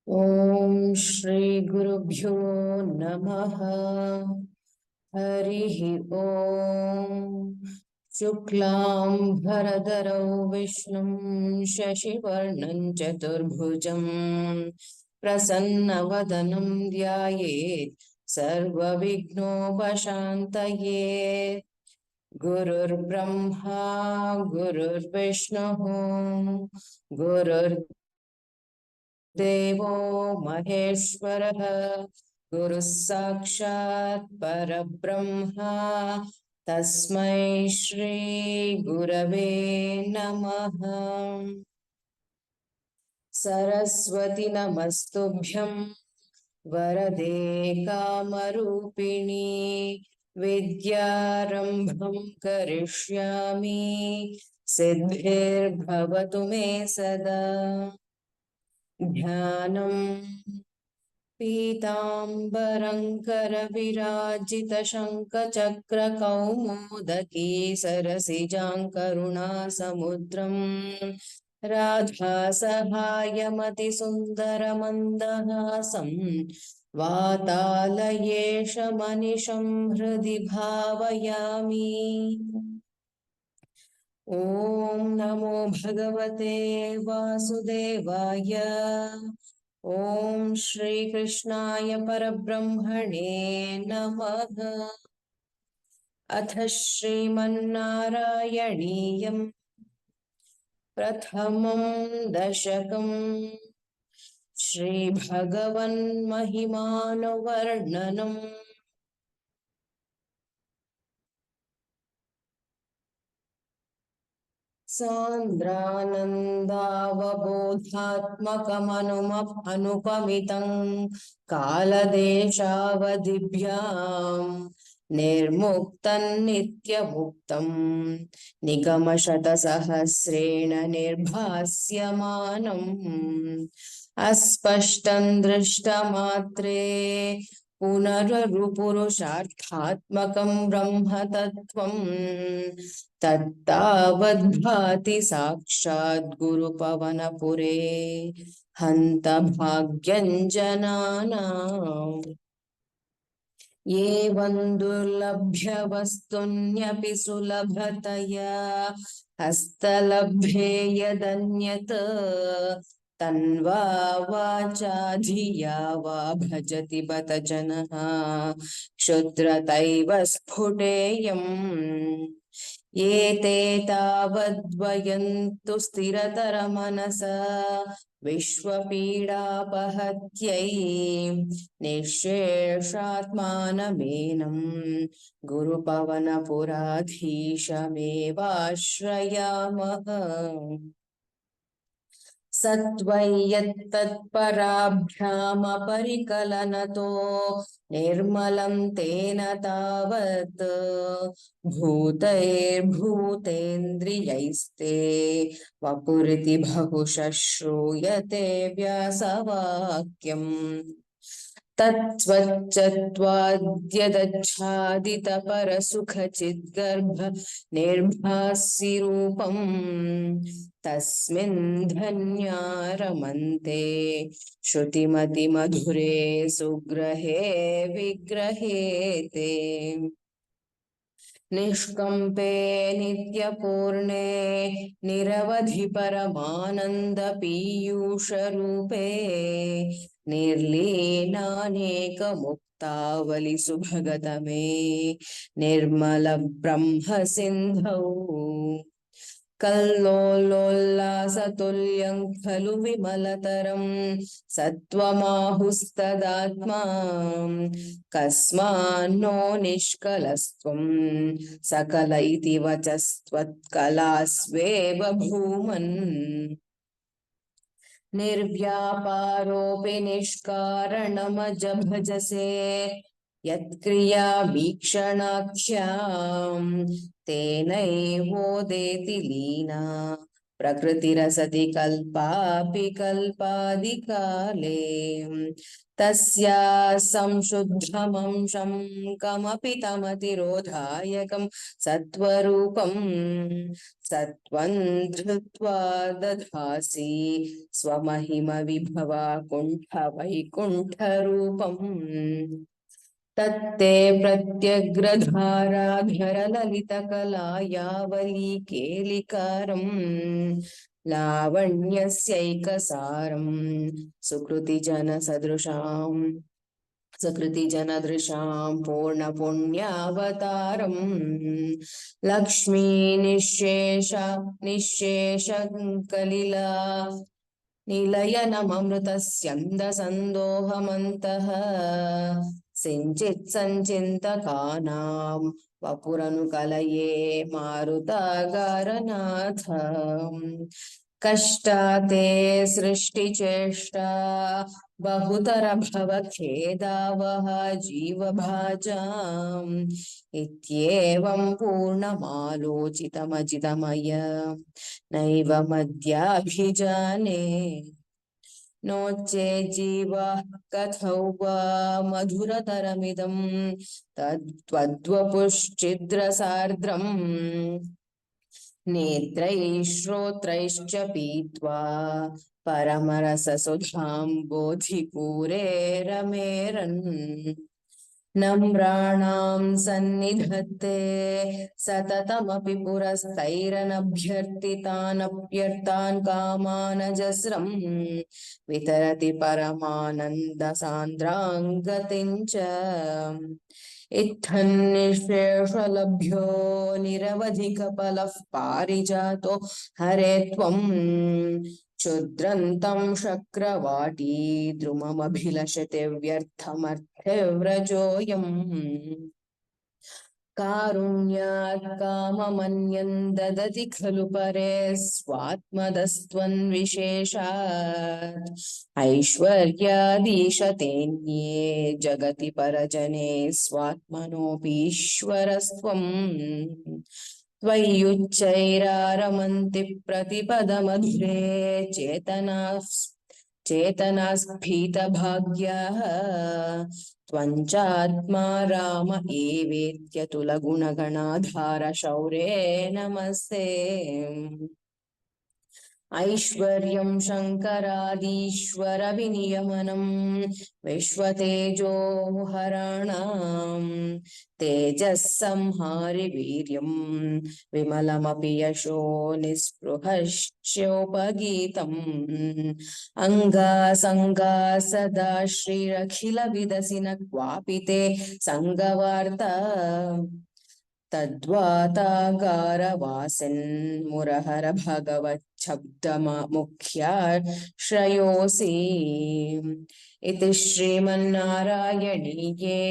ओम श्री गुरुभ्यो नमः। हरिः ओम। शुक्लां भरधरौ विष्णुं शशिवर्णं चतुर्भुजं प्रसन्नवदनं ध्यायेत् सर्वविघ्नोपशान्तये। गुरुर्ब्रह्मा गुरुर्विष्णुः गुरुर्देवो महेश्वरः गुरुः साक्षात् परब्रह्मा तस्मै श्री गुरवे नमः। सरस्वती नमस्तुभ्यं वरदे कामरूपिणी विद्यारम्भं करिष्यामि सिद्धिर्भवतु मे सदा। ध्यानम् पीताम्बरं करविराजितशङ्खचक्रकौमोदकी सरसिजाङ्करुणासमुद्रम् राधासहायमतिसुन्दरमन्दहासं वातालयेशमनिशं हृदि भावयामि। ॐ नमो भगवते वासुदेवाय। ॐ श्रीकृष्णाय परब्रह्मणे नमः। अथ श्रीमन्नारायणीयं प्रथमं दशकं श्रीभगवन्महिमानुवर्णनम्। सान्द्रानन्दावबोधात्मकमनुपमितं कालदेशावधिभ्यां निर्मुक्तं निगमशतसहस्रेण निर्भास्यमानम् अस्पष्टं दृष्टमात्रे पुनरुपुरुषार्थात्मकं ब्रह्म तत्त्वं तत्तावद्भाति साक्षात् गुरुपवनपुरे हन्त भाग्यं जनानाम्। एवं दुर्लभ्य वस्तुन्यपि सुलभतया हस्तलभ्ये यदन्यत् तन्वा वाचा धिया वा भजति बत जनः क्षुद्रतैव स्फुटेयम्। एते तावद्वयन्तु स्थिरतरमनसा विश्वपीडापहत्यै निःशेषात्मानमेनं गुरुपवनपुराधीशमेवाश्रयामः। सत्त्वय्यत्तत्पराभ्यामपरिकलनतो निर्मलं तेन तावत् भूतैर्भूतेन्द्रियैस्ते वपुरिति बहुशः श्रूयते व्यासवाक्यम्। तत्त्वच्चत्वाद्यदच्छादितपरसुखचिद्गर्भ निर्भासि रूपम् तस्मिन् धन्या रमन्ते श्रुतिमतिमधुरे सुग्रहे विग्रहे ते। निष्कम्पे नित्यपूर्णे निरवधि परमानन्द पीयूषरूपे निर्लीनानेकमुक्तावलि सुभगत मे निर्मल ब्रह्म सिन्धौ। कल्लोलोल्लासतुल्यं खलु विमलतरं सत्त्वमाहुस्तदात्मा कस्मान्नो निष्कलस्त्वं सकल इति वचस्त्वत्कलास्वेव भूमन्। निर्व्यापारोऽपि निष्कारणमजभजसे यत्क्रियावीक्षणाख्यां तेनैवोदेति लीना प्रकृतिरसति कल्पापि कल्पादिकाले तस्या संशुद्धमंशं कमपि तमतिरोधायकं सत्त्वरूपं सत्त्वं धृत्वा दधासि स्वमहिमविभवा कुण्ठवैकुण्ठरूपम् तत्ते प्रत्यग्रधाराधरललितकलायावलीकेलिकारम् लावण्यस्यैकसारम् सुकृतिजनदृशां पूर्णपुण्यावतारम् लक्ष्मी निःशेषकलिला निलयनममृतस्यन्दसन्दोहमन्तः सिञ्चित् सञ्चिन्तकानां वपुरनुकलये मारुतागारनाथ कष्टाते सृष्टिचेष्टा बहुतर भवखेदावः जीवभाजाम् इत्येवं पूर्णमालोचितमजितमय नैव मद्याभिजाने नो चेज्जीवः कथौ वा मधुरतरमिदं तद्वद्वपुश्चिद्रसार्द्रम् नेत्रैः श्रोत्रैश्च पीत्वा परमरससुधां बोधिपूरे रमेरन् नम्राणां सन्निधत्ते सततमपि पुरस्तैरनभ्यर्थितानप्यर्थान् कामानजस्रं वितरति परमानन्दसान्द्राङ्गतिं च इत्थन्निःशेषलभ्यो निरवधिकफलः पारिजातो हरे त्वं क्षुद्रन्तं शक्रवाटी द्रुममभिलषते व्यर्थमर्थे व्रजोऽयम् कारुण्यात् काममन्यन् ददति खलु परे स्वात्मदस्त्वन्विशेषात् ऐश्वर्यादीशतेऽन्ये जगति परजने स्वात्मनोऽपीश्वरस्त्वम् त्वय्युच्चैरारमन्ति प्रतिपदमधुरे चेतनास्फीतभाग्याः त्वञ्चात्मा राम एवेत्यतुलगुणगणाधार शौरे नमस्ते ऐश्वर्यं शङ्करादीश्वर विनियमनं विश्वतेजोहराणां तेजः संहारि वीर्यं विमलमपि यशो निःस्पृहश्चोपगीतम् अङ्गासङ्गा सदा श्रीरखिलविदसि न क्वापि ते सङ्गवार्ता तद्वातागारवासिन्मुरहर भगवच्छब्दमुख्याश्रयोऽसि इति श्रीमन्नारायणीये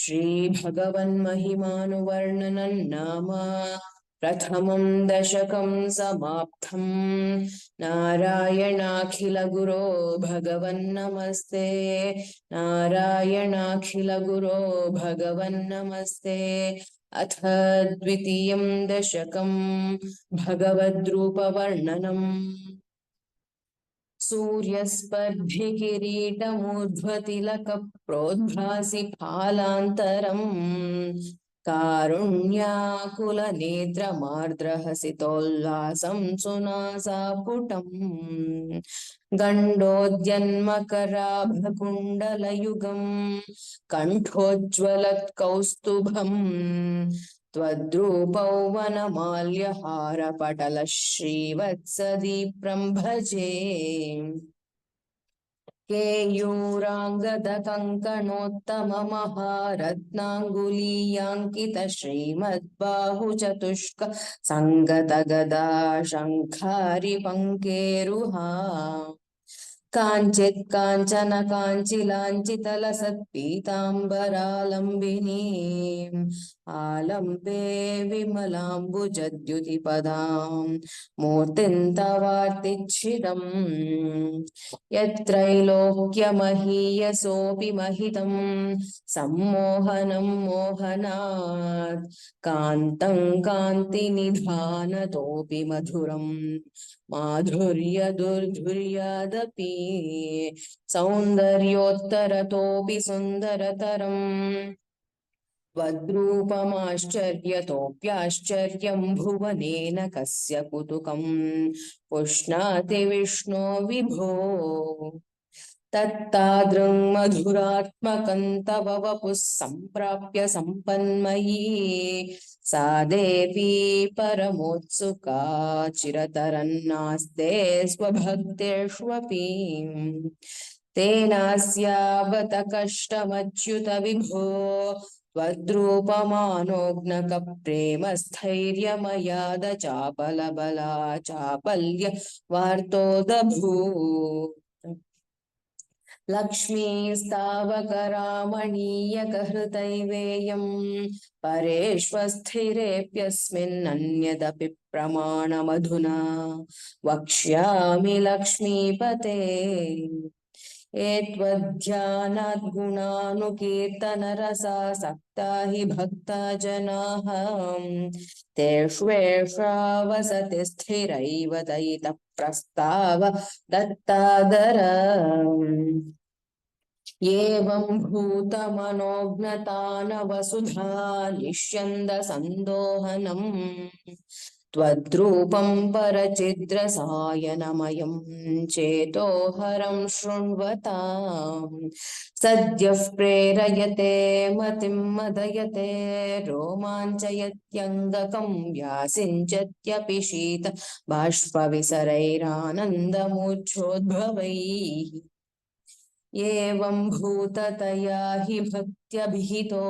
श्रीभगवन्महिमानुवर्णनं नाम प्रथमं दशकं समाप्तम् नारायणाखिलगुरो भगवन्नमस्ते नारायणाखिलगुरो भगवन्नमस्ते अथ द्वितीयं दशकं भगवद्रूपवर्णनम् सूर्यस्पर्धिकिरीटमूर्ध्वतिलकप्रोद्भासि फालान्तरम् कारुण्याकुलनेत्रमार्द्रहसितोल्लासं सुनासापुटम् गण्डोद्यन्मकराभकुण्डलयुगं कण्ठोज्ज्वलत्कौस्तुभम् त्वद्रूपौवनमाल्यहारपटलः श्रीवत्सदीप्रं केयूराङ्गदकङ्कणोत्तममहारत्नाङ्गुलीयाङ्कित श्रीमद्बाहुचतुष्क सङ्गतगदा शङ्खारि पङ्केरुहा काञ्चित् काञ्चन काञ्चिलाञ्चितलसत्पीताम्बरालम्बिनीम् आलम्बे विमलाम्बुजद्युतिपदाम् मूर्तिं तवार्तिच्छिदम् यत्रैलोक्यमहीयसोऽपि महितं सम्मोहनं मोहनात् कान्तं कान्तिनिधानतोऽपि मधुरम् माधुर्यदुर्धुर्यादपि सौन्दर्योत्तरतोऽपि सुन्दरतरम् त्वद्रूपमाश्चर्यतोऽप्याश्चर्यं भुवनेन कस्य कुतुकम् पुष्णाति विष्णो विभो तत्तादृङ् मधुरात्मकं तव वपुः सम्प्राप्य सम्पन्मयी सा देवी परमोत्सुका चिरतरन्नास्ते स्वभक्तेष्वपि तेनास्यावत कष्टमच्युत विभो त्वद्रूपमानोज्ञकप्रेमस्थैर्यमयाद चापलबला चापल्य वार्तोदभूत् लक्ष्मीस्तावकरामणीयकहृतैवेयं परेष्वस्थिरेऽप्यस्मिन्नन्यदपि प्रमाणमधुना वक्ष्यामि लक्ष्मीपते एत्वद्ध्यानाद्गुणानुकीर्तनरसासक्ता हि भक्ता जनाः तेष्वेषा वसति स्थिरैव दयितः प्रस्ताव दत्तादर एवं भूतमनोज्ञतानवसुधा निष्यन्दसन्दोहनम् त्वद्रूपं परचिद्रसायनमयं चेतोहरं शृण्वताम् सद्यः प्रेरयते मतिं मदयते रोमाञ्चयत्यङ्गकं व्यासिञ्चत्यपि शीत बाष्पविसरैरानन्दमूर्च्छोद्भवैः एवं भूततया हि भक्त्यभिहितो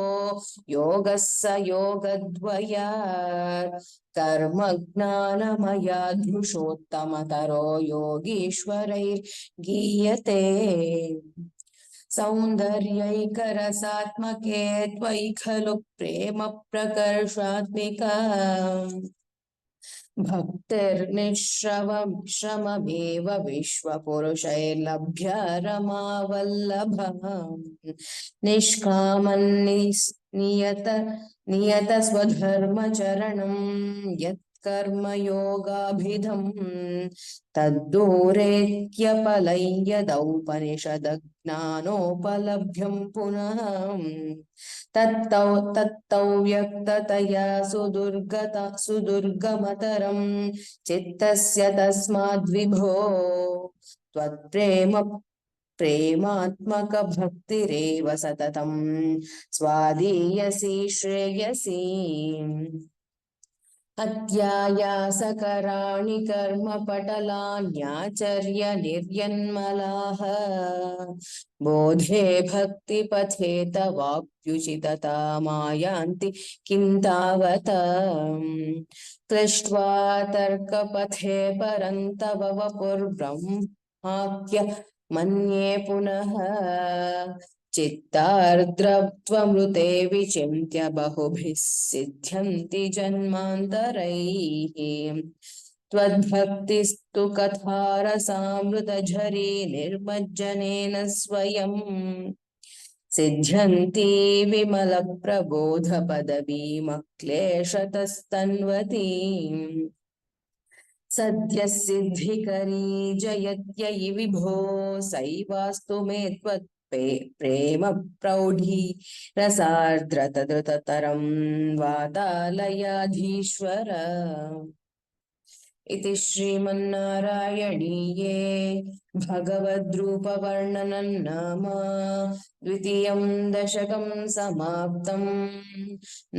योगः स योगद्वयात् कर्मज्ञानमयाधृषोत्तमतरो योगीश्वरैर्गीयते सौन्दर्यैकरसात्मके त्वयि खलु प्रेम प्रकर्षात्मिका भक्तिर्निःश्रममेव विश्वपुरुषैर्लभ्य रमावल्लभः नियतस्वधर्मचरणं यत्कर्मयोगाभिधं तद्दूरेत्यपलं यदौपनिषदज्ञानोपलभ्यं पुनः तत्तौ व्यक्ततया सुदुर्गमतरं चित्तस्य तस्माद्विभो प्रेमात्मकभक्तिरेव सततं स्वादीयसी श्रेयसी अत्यायासकराणि कर्मपटलान्याचर्य निर्यन्मलाः बोधे भक्तिपथे तवाप्युचितता मायान्ति किं तावत् क्लिष्ट्वा तर्कपथे परन्तव वपुर्ब्रह्माख्य मन्ये पुनः चित्तार्द्रत्वमृते विचिन्त्य बहुभिः सिद्ध्यन्ति जन्मान्तरैः त्वद्भक्तिस्तु कथारसामृतझरी निर्मज्जनेन स्वयं सिद्ध्यन्ति विमलप्रबोधपदवीमक्लेशतस्तन्वतीम् सद्यः सिद्धिकरी जयत्ययि विभो सैवास्तु मे त्वत् प्रेम प्रौढी रसार्द्रतद्रुततरं वातालयाधीश्वर इति श्रीमन्नारायणीये भगवद्रूपवर्णनं नाम द्वितीयं दशकं समाप्तम्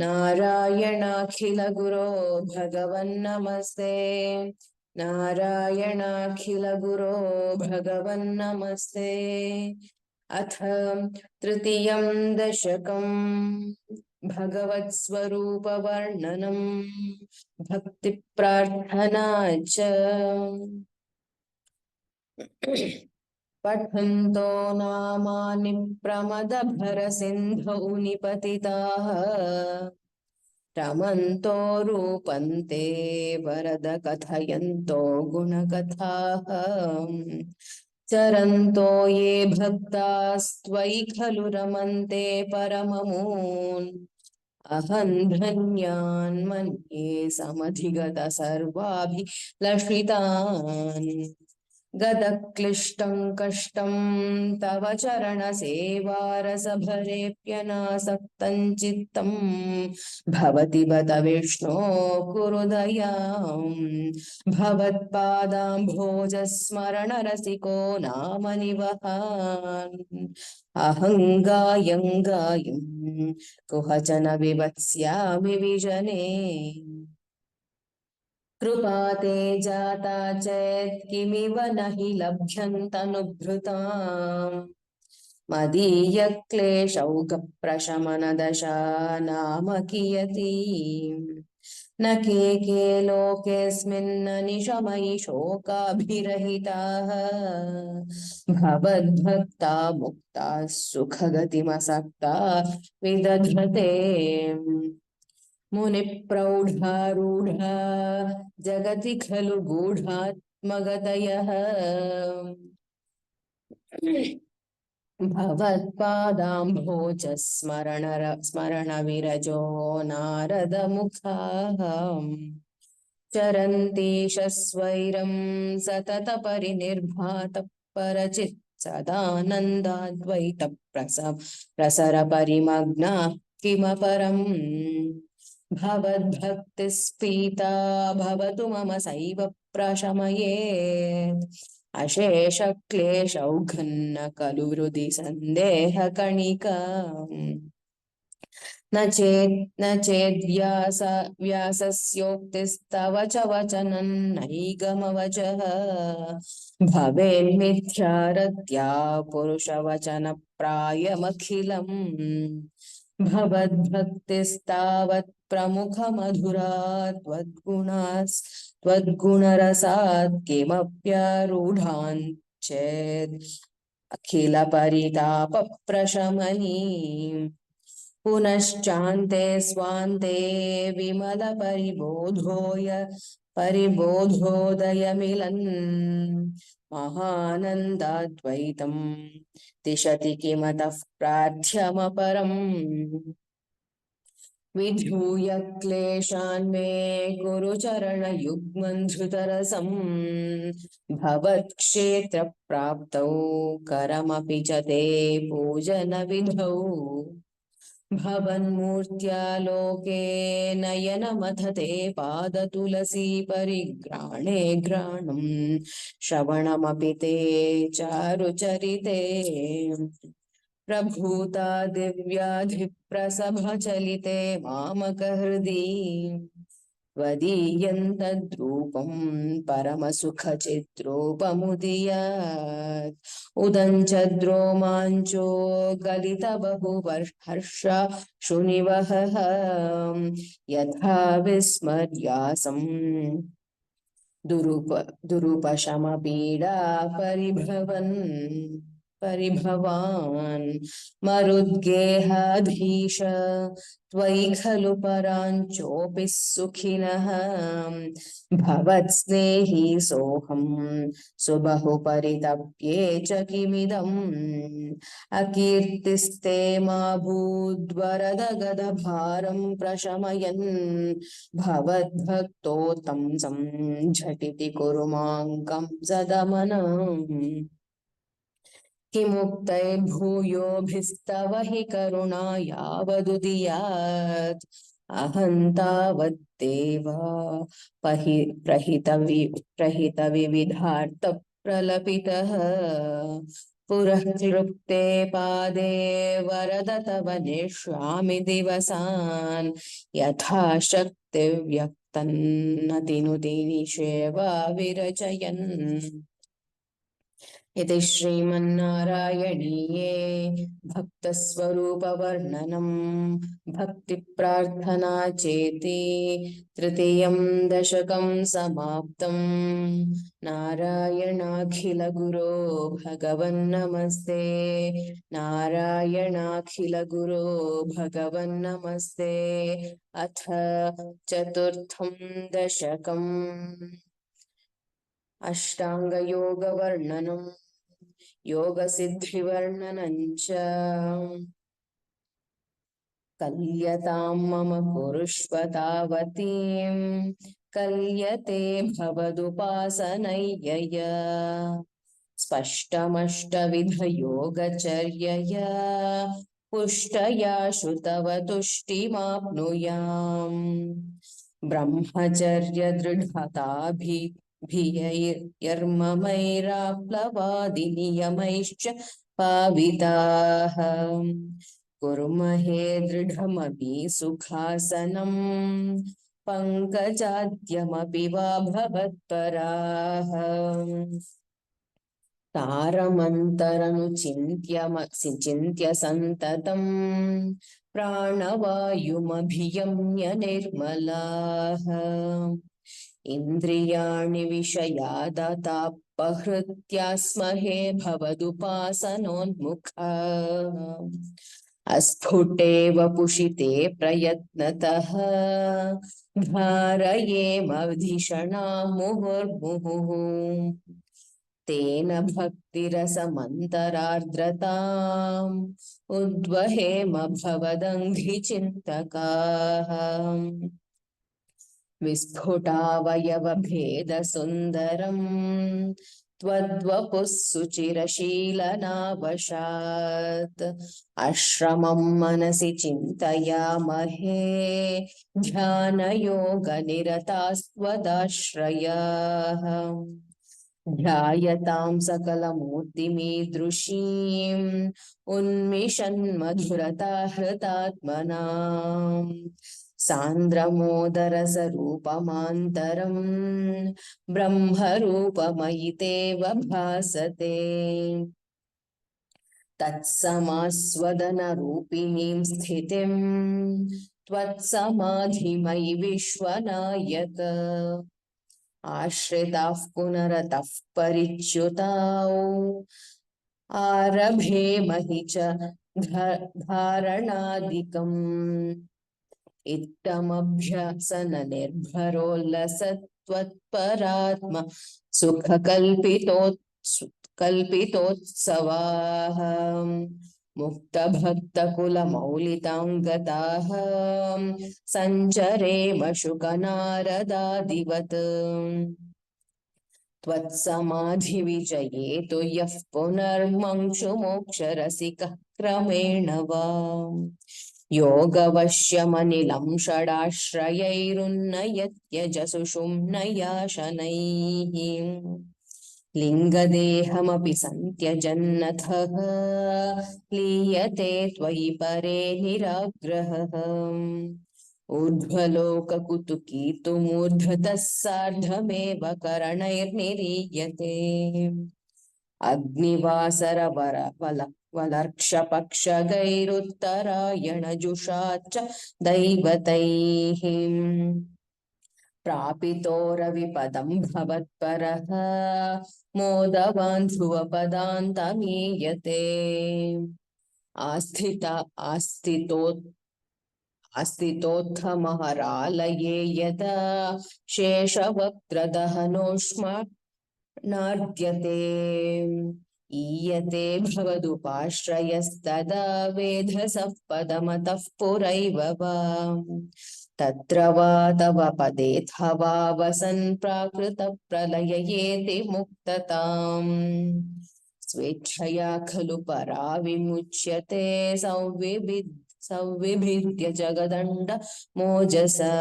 नारायणाखिलगुरो भगवन्नमस्ते नारायणाखिलगुरो भगवन्नमस्ते अथ तृतीयं दशकं भगवत्स्वरूपवर्णनं भक्तिप्रार्थना च पठन्तो नामानि प्रमदभरसिन्धौ निपतिताः रमन्तो रूपन्ते वरद कथयन्तो गुणकथाः चरन्तो ये भक्तास्त्वयि खलु रमन्ते परममून् अहं धन्यान् मन्ये समधिगत सर्वाभिलषितान् गदक्लिष्टं कष्टं तव चरणसेवारसभरेऽप्यनासक्तं चित्तं भवति बत विष्णो कुरु दयां भवत्पादाम्भोजस्मरणरसिको नाम निवहान् अहं गायं कुहचन विवत्स्यामि विजने कृपा ते जाता चेत् किमिव न हि लभ्यन्तनुभृताम् मदीयक्लेशौघप्रशमनदशा नाम कियती न के लोकेऽस्मिन्न निशमयि शोकाभिरहिताः भवद्भक्ता मुक्ताः सुखगतिमसक्ता विदधते मुनिप्रौढारूढा जगति खलु गूढात्मगतयः भवत्पादाम्भोजस्मरणविरजो नारदमुखाः चरन्तीश स्वैरं सततपरिनिर्भातः परचित् सदानन्दाद्वैत प्रसरपरिमग्ना किमपरम् भवद्भक्तिस्फीता भवतु मम सैव प्रशमयेत् अशेषक्लेशौघन्न खलु हृदि सन्देहकणिका न चेद्व्यासस्योक्तिस्तव च वचनं नैगमवचः भवेन्मिथ्यारत्या पुरुषवचनप्रायमखिलम् भवद्भक्तिस्तावत् प्रमुखमधुरा त्वद्गुणरसात् किमप्यारूढान् चेत् अखिलपरितापप्रशमनी पुनश्चान्ते स्वान्ते परिबोधोदयमिलन् महानन्दाद्वैतं दिशति किमतः प्रार्थ्यमपरम् विधूय क्लेशान् मे कुरु चरणयुग्मं धृतरसं भवत्क्षेत्रप्राप्तौ करमपि च ते पूजनविधौ भवन्मूर्त्यालोके नयनमथते पादतुलसी परिघ्राणे घ्राणं श्रवणमपि ते चारुचरिते प्रभूता दिव्याधिप्रसभचलिते मामकहृदि त्वदीयन्तद्रूपं परमसुखचिद्रूपमुदीयात् उदञ्चद्रोमाञ्चो गलितबहुहर्षाशुनिवहः यथा विस्मर्यासं दुरुपशमपीडा परिभवान् मरुद्गेहाधीश त्वयि खलु पराञ्चोऽपि सुखिनः भवत्स्नेही सोऽहं सुबहु परितप्ये च किमिदम् अकीर्तिस्ते मा भूद्वरद गदभारं प्रशमयन् भवद्भक्तोत्तं झटिति कुरु मां कंसदमनम् किमुक्तैर्भूयोभिस्तव हि करुणा यावदुदीयात् अहं तावद्देवा प्रहितविविधार्थप्रलपितः पुरः क्लृप्ते पादे वरद तव नेष्यामि दिवसान् यथाशक्तिव्यक्तन्नतिनुतिनिषेवा विरचयन् इति श्रीमन्नारायणीये भक्तस्वरूपवर्णनं भक्तिप्रार्थना चेति तृतीयं दशकं समाप्तं। नारायणाखिलगुरो भगवन्नमस्ते। नारायणाखिलगुरो भगवन्नमस्ते। अथ चतुर्थं दशकम्। अष्टाङ्गयोगवर्णनम् योगसिद्धिवर्णनं च। कल्यतां मम कुरुष्व तावतीं कल्यते भवदुपासनय्यया। स्पष्टमष्टविधयोगचर्यया पुष्टया श्रुतव तुष्टिमाप्नुयाम्। ब्रह्मचर्यदृढताभिर्यर्ममैराप्लवादिनियमैश्च पाविताः। कुर्महे दृढमपि सुखासनम् पङ्कजाद्यमपि वा भवत्पराः। तारमन्तरनुचिन्त्य सन्ततम् प्राणवायुमभियम्य निर्मलाः। इन्द्रियाणि विषयादतापहृत्यास्महे भवदुपासनोन्मुखाः। अस्फुटेव पुषिते प्रयत्नतः धारयेमधिषणां मुहुर्मुहुः। तेन भक्तिरसमन्तरार्द्रताम् उद्वहेम भवदङ्घ्रिचिन्तकाः। विस्फुटावयवभेदसुन्दरम् त्वद्वपुः सुचिरशीलनावशात्। अश्रमं मनसि चिन्तयामहे ध्यानयोगनिरतास्त्वदाश्रयाः। ध्यायतां सकलमूर्तिमीदृशीम् उन्मिषन्मधुरता हृतात्मनाम्। सान्द्रमोदरसरूपमान्तरम् ब्रह्मरूपमयि तेव भासते। तत्समास्वदनरूपिणीं स्थितिम् त्वत्समाधिमयि विश्वनायक। आश्रिताः पुनरतः परिच्युताौ आरभेमहि च धारणादिकम्। इत्थमभ्यसननिर्भरोल्लसत्वत्परात्म सुखकल्पितोत्सवाः। मुक्तभक्तकुलमौलिताङ्गताः सञ्चरेम शुकनारदादिवत्। त्वत्समाधिविजये तु यः पुनर्मंशुमोक्षरसिकः क्रमेण वा। योगवश्यमनिलं षडाश्रयैरुन्नयत्यजसुषुम्नया शनैः। लिङ्गदेहमपि सन्त्यजन्नथः लीयते त्वयि परे निराग्रहः। ऊर्ध्वलोककुतुकीतुमूर्धतः सार्धमेव करणैर्निरीयते। अग्निवासरवलर्क्षपक्षगैरुत्तरायणजुषाच्च दैवतैः। प्रापितोरविपदं भवत्परः मोदवान् ध्रुवपदान्तमीयते। आस्थितोत्थमहरालये यदा शेषवक्त्रदहनोष्माणार्द्यते। ईयते भवदुपाश्रयस्तदा वेधसः पदमतः पुरैव वा। तत्र वा तव पदेऽथवा वसन् प्राकृतप्रलययेति मुक्तताम्। स्वेच्छया खलु परा विमुच्यते संविभिद्य जगदण्ड मोजसा।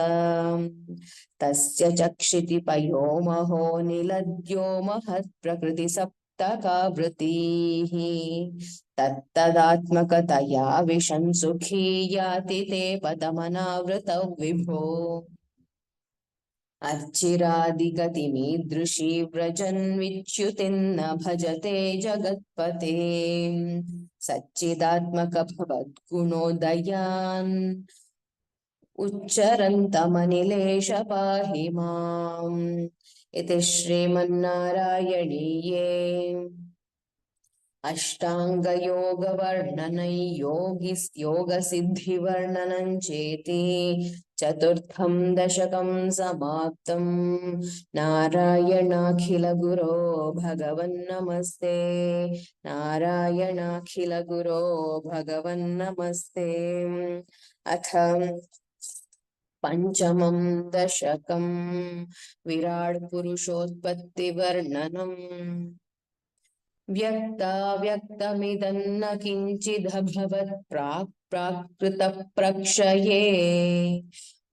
तस्य चक्षिति पयोमहो निलद्यो महत्प्रकृतिसप्तकावृत्तिः। तत्तदात्मकतया विशन् सुखी याति ते पदमनावृतौ विभो। अर्चिरादिगतिमीदृशी व्रजन्विच्युतिन्न भजते जगत्पते सच्चिदात्मक भवद्गुणोदयान् उच्चरन्तमनिलेश पाहि माम्। इति श्रीमन्नारायणीये अष्टाङ्गयोगवर्णनै योगसिद्धिवर्णनं चेति चतुर्थं दशकं समाप्तम्। नारायणाखिलगुरो भगवन्नमस्ते। नारायणाखिलगुरो भगवन्नमस्ते। अथ पंचमं दशकं विराट पुरुषोत्पत्तिवर्णनम्। व्यक्ताव्यक्तमिदं न किञ्चिदभवत् प्राक्कृतप्रक्षये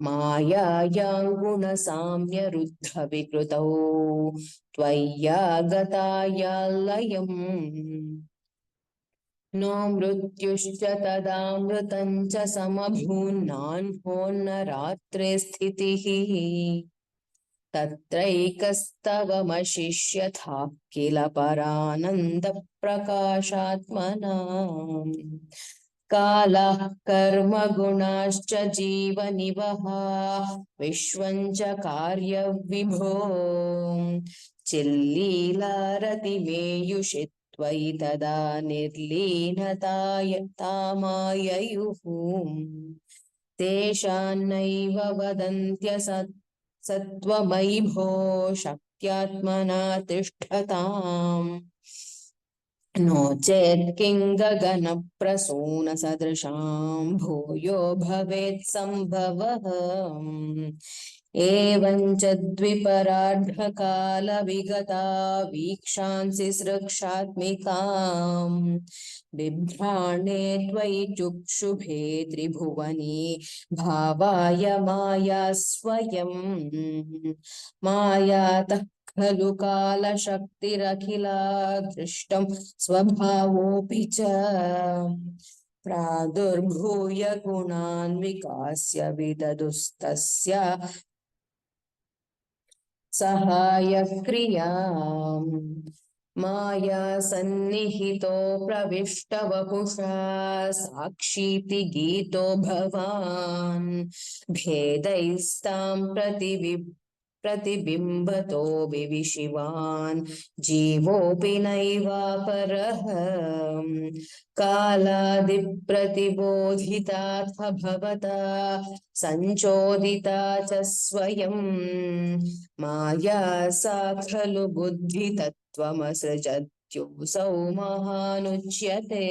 मायायां गुणसाम्यरुद्धविकृतौ त्वय्यागतायालयम्। नो मृत्युश्च तदामृतं च समभून्नान्होन्न रात्रे स्थितिः तत्रैकस्तवमशिष्यथा किल परानन्दप्रकाशात्मना। कालः कर्मगुणाश्च जीवनिवहा विश्वं च कार्यविभो चिल्लीलारतिमेयुषि त्वयि तदा निर्लीनताय तामाययुः। तेषान्नैव वदन्त्यसत्त्वमयि भो शक्त्यात्मना तिष्ठताम्। नो चेत् किं गगनप्रसूनसदृशां भूयो भवेत् सम्भवः। एवञ्च द्विपरार्धकालविगता वीक्षांसि सृक्षात्मिकाम् बिभ्राणे त्वयि चुक्षुभे त्रिभुवनी भावाय माया स्वयं। मायातः खलु कालशक्तिरखिला दृष्टं स्वभावोऽपि च प्रादुर्भूय गुणान् विकास्य विदधुस्तस्य सहायक्रियाम्। माया सन्निहितो प्रविष्टवपुषा साक्षीति गीतो भवान् भेदैस्तां प्रतिबिम्बतो विविशिवान् जीवोऽपि नैवापरः। कालादिप्रतिबोधिताथ भवता सञ्चोदिता च स्वयं माया सा खलु बुद्धितत्त्वमसृजत्योऽसौ महानुच्यते।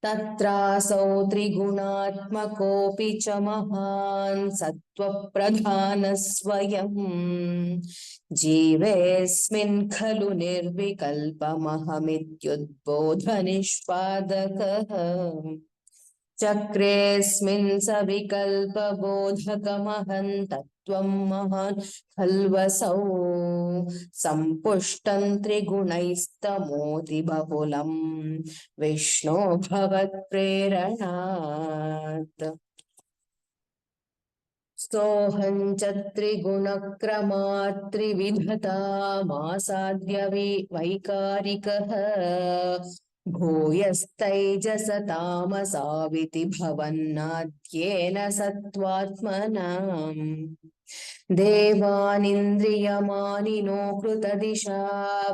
तत्रासौ त्रिगुणात्मकोऽपि च महान् सत्त्वप्रधानः स्वयं जीवेऽस्मिन् खलु निर्विकल्पमहमित्युद्बोधनिष्पादकः। चक्रेऽस्मिन् सविकल्पबोधकमहं तत्त्वं महान् खल्वसौ सम्पुष्टं त्रिगुणैस्तमोति बहुलं विष्णो भवत्प्रेरणात्। सोऽहं च त्रिगुणक्रमात् त्रिविधता मासाद्य वैकारिकः भूयस्तैजस तामसाविति भवन्नाद्येन सत्त्वात्मना। देवानिन्द्रियमानिनो कृतदिशा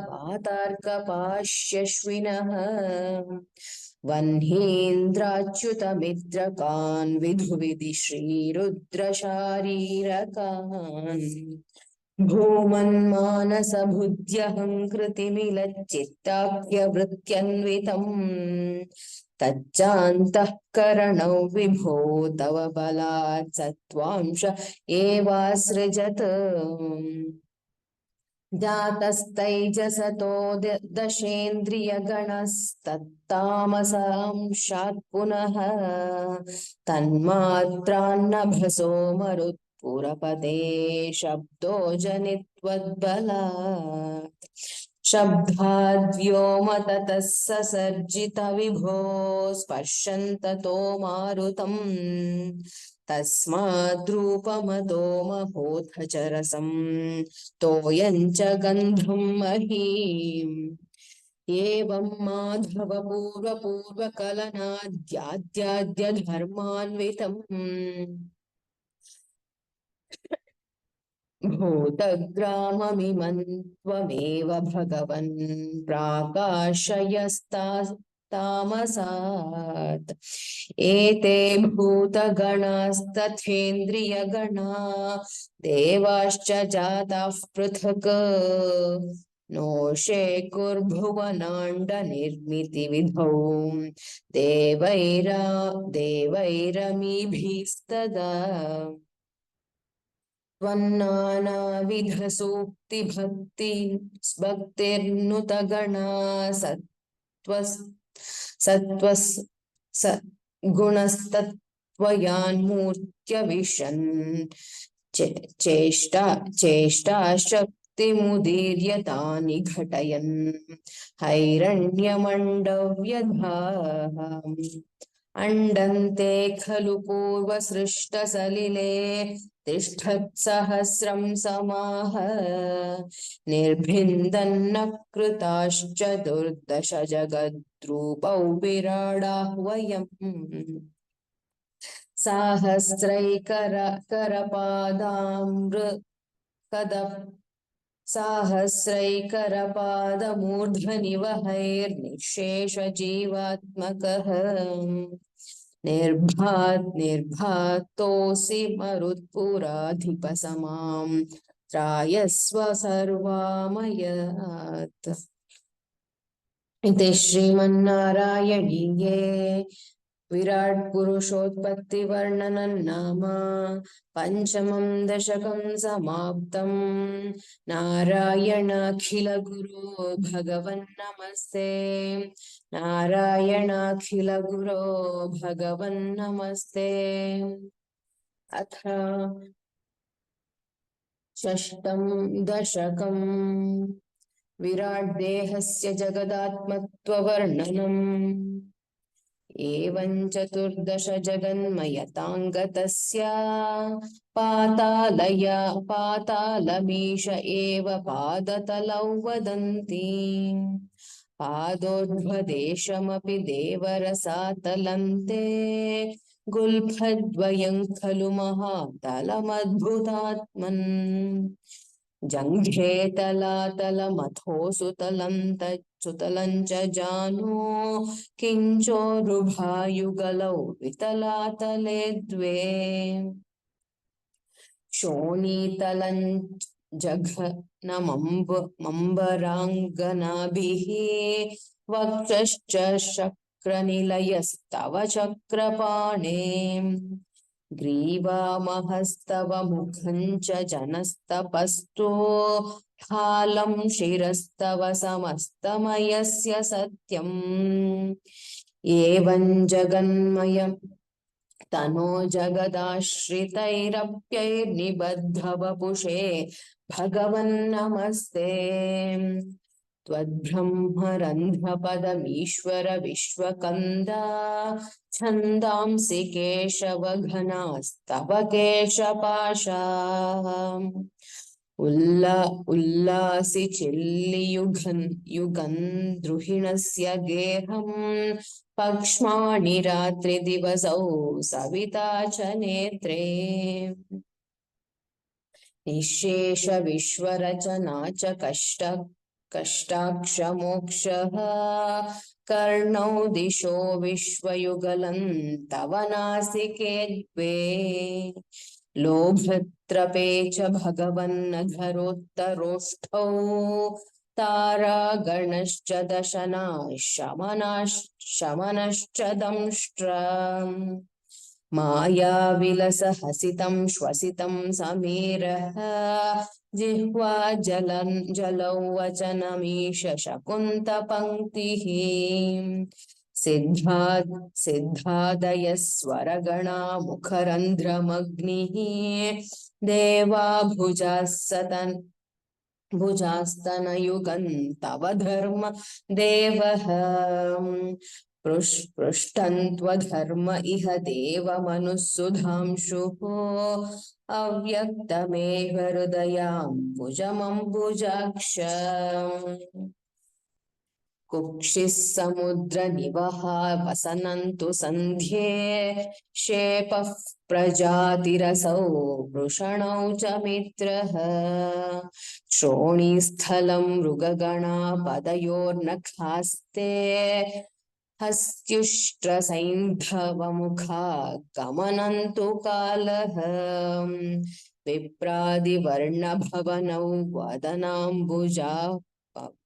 वातार्कपाश्यश्विनः वह्नीन्द्राच्युतमित्रकान् विधुविधि श्रीरुद्रशारीरकान् भूमन्मानसबुद्ध्यहङ्कृतिमिलच्चित्ताख्यवृत्त्यन्वितम् तच्चान्तःकरणौ विभो तव बलात् सत्त्वांश एवासृजत्। जातस्तैजसतो दशेन्द्रियगणस्तत्तामसांशात् पुनः तन्मात्रान्नभसो मरुत्पुरपते शब्दो जनित्वद्बलात्। शब्दाद्व्योमततः ससर्जित विभो स्पर्शन्ततो मारुतम् तस्माद्रूपमतो महोदचरसं तोयं च गन्धं महीम् एवं माधव पूर्वपूर्वकलनाद्याद्याद्यधर्मान्वितम् भूतग्राममिमं त्वमेव भगवन् प्राकाशयस्तामसात् एते भूतगणास्तथेन्द्रियगणा देवाश्च जाताः पृथक् नोषे कुर्भुवनाण्डनिर्मितिविधौ देवैरमीभिस्तदा भक्तिर्नुतगणा गुणस्तत्त्वयान्मूर्त्यविशन् चेष्टाशक्तिमुदीर्यतानि घटयन् हैरण्यमण्डव्यधाः अण्डन्ते खलु पूर्वसृष्टसलिले तिष्ठत्सहस्रं समाह निर्भिन्दन्न कृताश्च दुर्दश जगद्रूपौ विराडाः वयम् साहस्रैकरपादमूर्ध्वनि वहैर्निःशेषजीवात्मकः निर्भातोऽसि मरुत्पुराधिपसमां त्रायस्व सर्वामयात् इति श्रीमन्नारायणीये विराट पुरुषोत्पत्तिवर्णनं नाम पंचमं दशकं समाप्तं। नारायणाखिलगुरो भगवन् नमस्ते। नारायणाखिलगुरो भगवन् नमस्ते। अथ षष्ठं दशकं विराट देहस्य जगदात्मत्ववर्णनम्। एवं चतुर्दश जगन्मयताङ्गतस्य पातालमीश एव पादतलौ वदन्ति। पादोर्ध्वदेशमपि देवरसातलन्ते गुल्फद्वयं खलु महातलमद्भुतात्मन्। जङ्घे तलातलमथोऽसुतलं तच्चुतलं च जानो किञ्चोरुभायुगलौ वितलातले द्वे। शोणीतलं जघनमम्बराङ्गनाभिः वक्षश्च शक्रनिलयस्तव चक्रपाणे। ग्रीवामहस्तव मुखं च जनस्तपस्तो हालं शिरस्तव समस्तमयस्य सत्यम्। एवं जगन्मयं तनो जगदाश्रितैरप्यैर्निबद्धवपुषे भगवन्नमस्ते। त्वद्ब्रह्मरन्ध्रपदमीश्वर विश्वकन्दा छन्दांसि केशवघनास्तव केशपाशाः। उल्लासि चिल्लियुगन्द्रुहिणस्य गेहं पक्ष्माणि रात्रिदिवसौ सविता च नेत्रे। निःशेष विश्वरचना च कष्टाक्षमोक्षः कर्णौ दिशो विश्वयुगलं तव नासिके द्वे। लोभत्रपे च भगवन्नधरोत्तरोष्ठौ तारागणश्च दशनाः शमनश्च दंष्ट्र। मायाविलसहसितं श्वसितं समीरः जिह्वा जलौ वचनमीश शकुन्तपङ्क्तिः। सिद्धादयः स्वरगणा मुखरन्ध्रमग्निः देवा भुजास्तनयुगं तव धर्म देवः। पृष्ठन्त्वधर्म इह देवमनुःसुधांशुः अव्यक्तमेव हृदयाम्बुजमम्बुजाक्ष कुक्षिः समुद्रनिवहा वसनन्तु सन्ध्ये शेपः प्रजातिरसौ वृषणौ च मित्रः श्रोणीस्थलं मृगगणा पदयोर्नखास्ते हस्त्युष्ट्रसैन्धवमुखा गमनन्तु कालः विप्रादिवर्णभवनौ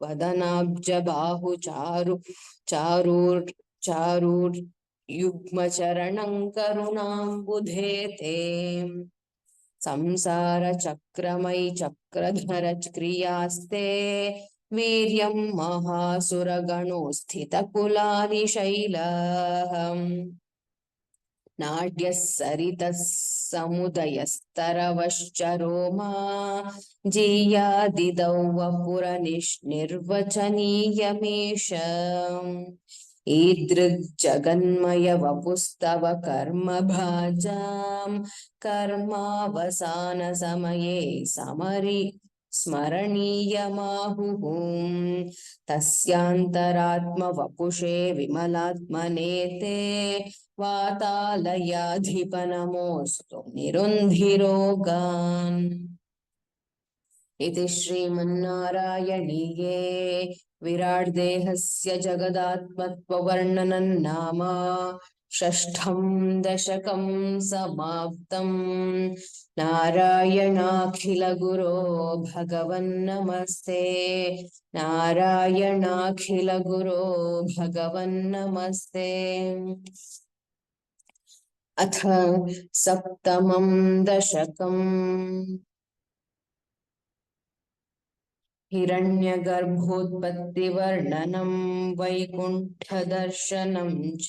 वदनाब्जबाहु चारूर्युग्मचरणं करुणाम्बुधे ते संसारचक्रमयि चक्रधर क्रियास्ते वीर्यं महासुरगणो स्थितकुलानिशैलः नाड्यः सरितः समुदयस्तरवश्चरोमा जीयादिदौ वपुरनिर्वचनीयमीश ईदृग्जगन्मय वपुस्तव कर्मभाजां कर्मावसानसमये स्मरणीयमाहुः तस्यान्तरात्मवपुषे विमलात्मने ते वातालयाधिपनमोऽस्तु निरुन्धिरोगान् इति श्रीमन्नारायणीये विराट्देहस्य जगदात्मत्ववर्णनं नाम षष्ठं दशकं समाप्तम् नारायणाखिलगुरो भगवन्नमस्ते नारायणाखिलगुरो भगवन्नमस्ते अथ सप्तमं दशकम् हिरण्यगर्भोत्पत्तिवर्णनं वैकुण्ठदर्शनं च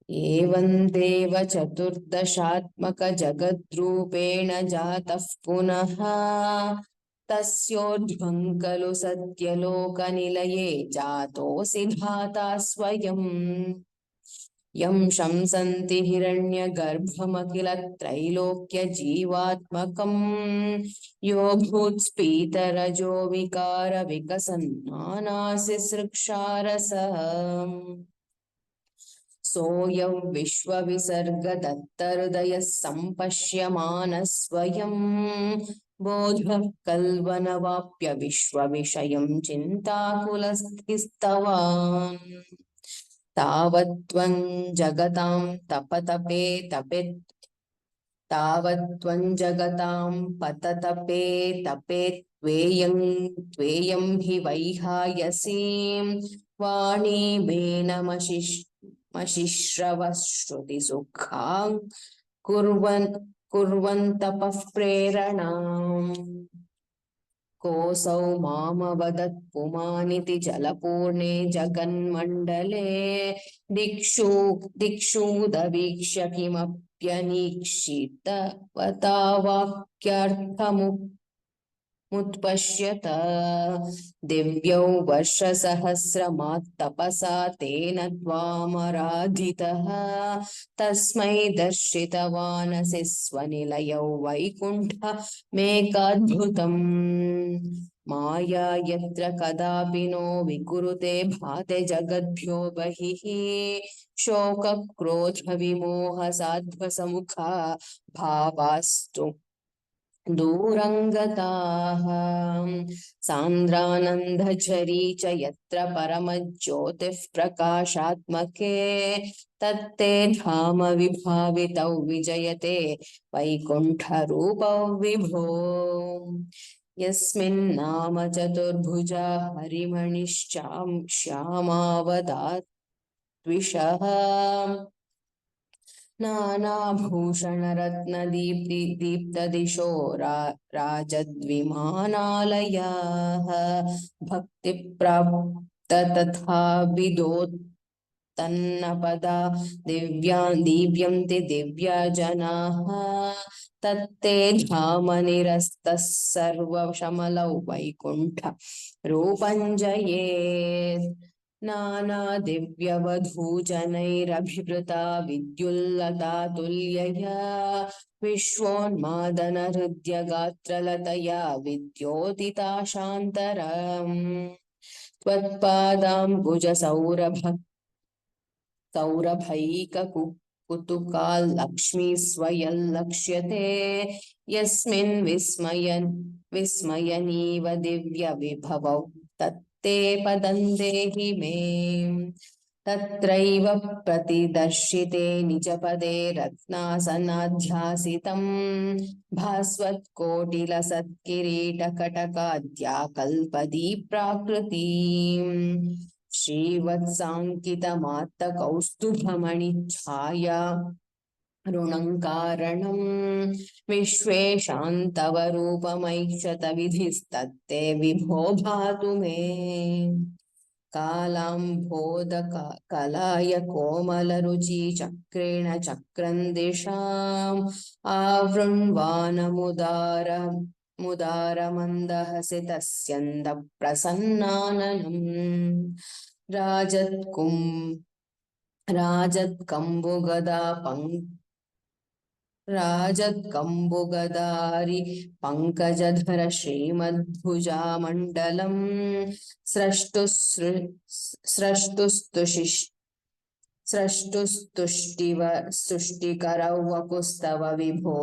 एवं देव चतुर्दशात्मकजगद्रूपेण जातः पुनः तस्योर्ध्वं खलु सत्यलोकनिलये जातोऽसि धाता स्वयम् यं शंसन्ति हिरण्यगर्भमखिल त्रैलोक्यजीवात्मकं यो भूत्स्फीतरजो विकार विकसन्नानासि सृक्षारसः सोऽयं विश्वविसर्गदत्तहृदयः सम्पश्यमानः स्वयं बोधः कल्वनवाप्य विश्वविषयं चिन्ताकुलस्थिस्तवान् तावत्त्वं जगतां तपतपे त्वेयं हि वैहायसीं वाणीमेनमशिश्रवश्रुतिसुखां कुर्वन्तपः प्रेरणाम् कोऽसौ मामवदत् पुमानिति जलपूर्णे जगन्मण्डले दिक्षूदवीक्ष्य किमप्यनीक्षितवता वाक्यार्थमुत्पश्यत दिव्यौ वर्षसहस्रमात्तपसा तेन त्वामराधितः तस्मै दर्शितवानसि स्वनिलयौ वैकुण्ठमेकाद्भुतम् माया यत्र कदापि नो विकुरुते भाते जगद्भ्यो बहिः शोकक्रोधविमोहसाध्वसमुखा भावास्तु दूरङ्गताः सान्द्रानन्दझरी च यत्र परमज्योतिः प्रकाशात्मके तत्ते धाम विभावितौ विजयते वैकुण्ठरूपौ विभो यस्मिन्नाम चतुर्भुजा हरिमणिश्चां श्यामावदात्विषः नानाभूषणरत्नदीप्तदिशो राजद्विमानालयाः भक्तिप्राप्त तथा विदोत्तन्नपदा दीव्यन्ति दिव्या जनाः तत्ते धाम निरस्तः सर्वशमलौ वैकुण्ठ रूपञ्जयेत् नानादिव्यवधूजनैरभिवृता विद्युल्लता तुल्यया विश्वोन्मादनहृद्यगात्रलतया विद्योतिता शान्तरम् त्वत्पादाम्बुजसौरभैककुतुकाल्लक्ष्मी स्वयल्लक्ष्यते यस्मिन् विस्मयनीव दिव्यविभवौ तत्ते पदं देहि मे तत्रैव प्रतिदर्शिते निजपदे रत्नासनाध्यासितं भास्वत्कोटिलसत्किरीटकटकाद्याकल्पदी प्राकृतिम् श्रीवत्साङ्कितमात्तकौस्तुभमणिच्छाया ऋणङ्कारणं विश्वेशान्तव रूपमैक्षतविधिस्तत्ते विभो भातु मे कालाम्भोदकलाय कोमलरुचि चक्रेण चक्रं दिशाम् आवृण्वानमुदारमन्दहसितस्यन्दप्रसन्नाननम् राजत्कम्बुगदारि पङ्कजधर श्रीमद्भुजामण्डलम् स्रष्टुस्तुष्टिकरौ वपुस्तव विभो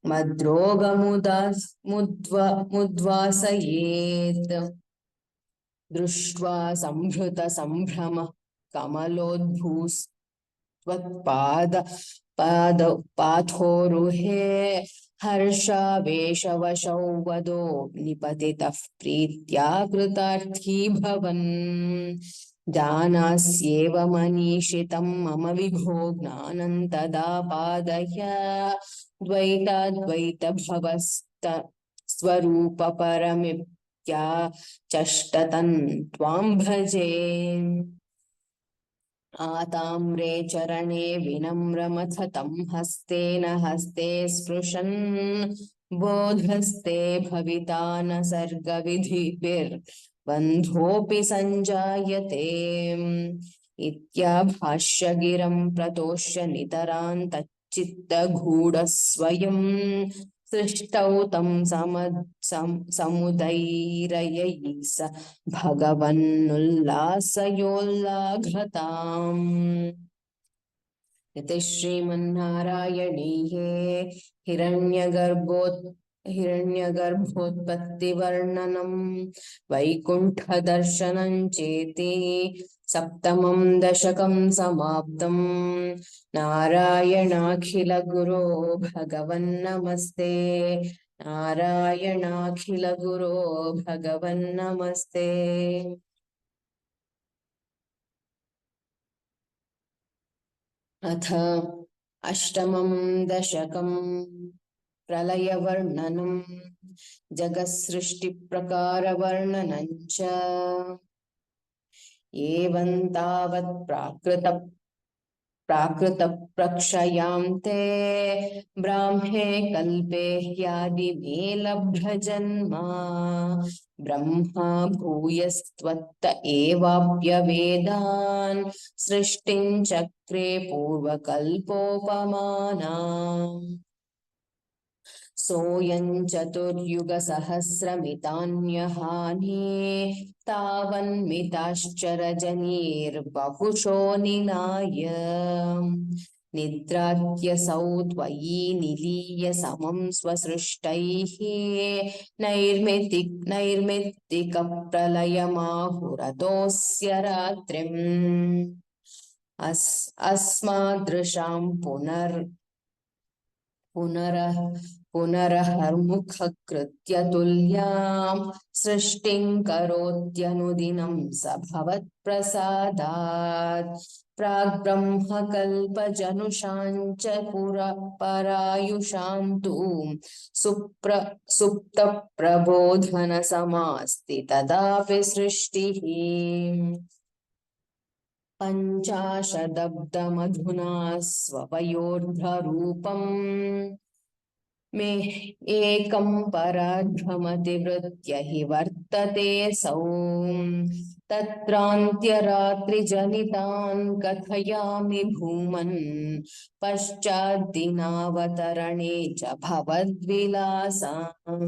मद्रोगमुद्वासयेत् दृष्ट्वा संभृतसम्भ्रमः कमलोद्भूस्त्वत्पाथोरुहे हर्षावेशवशौ वदो निपतितः प्रीत्या कृतार्थी भवन् जानास्येव मनीषितं मम विभो ज्ञानं तदा पादय द्वैताद्वैतभवस्वरूपपरमित्याचष्टतन् त्वां भजे आताम्रे चरणे विनम्रमथतं हस्तेन हस्ते स्पृशन् बोधस्ते भविता न सर्गविधिभिर्बन्धोऽपि सञ्जायते इत्याभाष्यगिरं प्रतोष्य नितरान् तच्चित्तगूढस्वयं सृष्टौ तं समुदैरयैः स भगवन्नुल्लासयोल्लाघताम् इति श्रीमन्नारायणीये हिरण्यगर्भोत्पत्तिवर्णनं वैकुण्ठदर्शनं चेति सप्तमं दशकं समाप्तम् नारायणाखिलगुरो भगवन्नमस्ते नारायणाखिलगुरो भगवन्नमस्ते अथ अष्टमं दशकं प्रलयवर्णनं जगत्सृष्टिप्रकारवर्णनं च एवं तावत् प्राकृतप्रक्षयां ते ब्राह्मे कल्पे ह्यादिमे लभ्यजन्मा ब्रह्मा भूयस्त्वत्त एवाप्यवेदान् सृष्टिं चक्रे पूर्वकल्पोपमानाम् सोऽयं चतुर्युगसहस्रमितान्यहानि तावन्मिताश्चरजनीर्बहुशो निनाय निद्राद्यसौ त्वयि निलीय समं स्वसृष्टैः नैर्मित्तिकप्रलयमाहुरतोऽस्य रात्रिम् अस्मादृशां पुनरहर्मुखकृत्य तुल्यां सृष्टिं करोत्यनुदिनं स भवत्प्रसादात् प्राग्ब्रह्मकल्पजनुषां च परायुषां तु सुप्तप्रबोधनसमास्ति तदापि सृष्टिः पञ्चाशदब्दमधुना स्वपयोर्ध्वरूपम् मे एकं पराध्वमतिवृत्य हि वर्तते सौ तत्रान्त्यरात्रिजनितान् कथयामि भूमन् पश्चाद्दिनावतरणे च भवद्विलासान्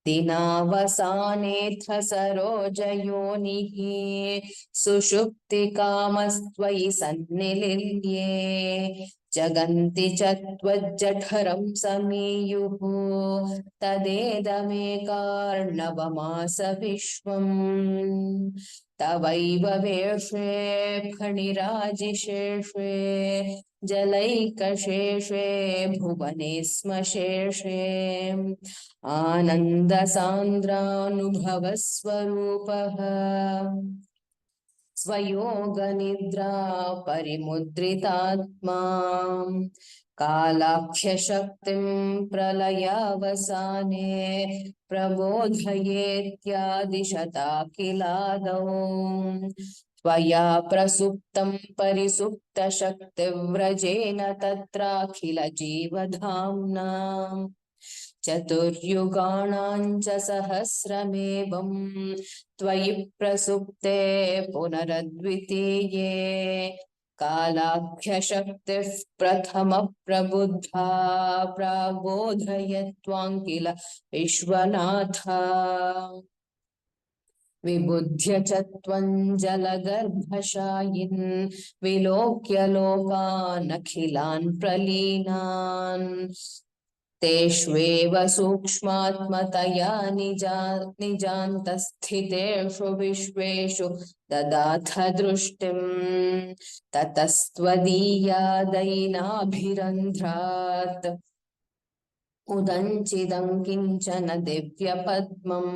दिनावसानेऽथ सरोजयोनिः सुषुप्तिकामस्त्वयि सन्निलिल्ये जगन्ति च त्वज्जठरं समीयुः तदेदमेकार्णवमास विश्वम् तवैव वेषे फणिराजिशेषे जलैकशेषे भुवने स्म शेषे आनन्दसान्द्रानुभवस्वरूपः स्वयोगनिद्रा परिमुद्रितात्मा कालाख्यशक्तिं प्रलयावसाने प्रबोधयेत्यादिशताखिलादौ त्वया प्रसुप्तं परिसुप्तशक्तिव्रजेन तत्राखिल जीवधाम्ना चतुर्युगाणां च सहस्रमेवं त्वयि प्रसुप्ते पुनरद्वितीये कालाख्यशक्तिः प्रथमः प्रबुद्धा प्रबोधयत्वां किल विश्वनाथ विबुध्य च त्वं जलगर्भशायिन् विलोक्य लोकानखिलान् प्रलीनान् तेष्वेव सूक्ष्मात्मतया निजान्तस्थितेषु विश्वेषु ददाथ दृष्टिं ततस्त्वदीयादैनाभिरन्ध्रात् उदञ्चिदं किञ्चन दिव्यपद्मं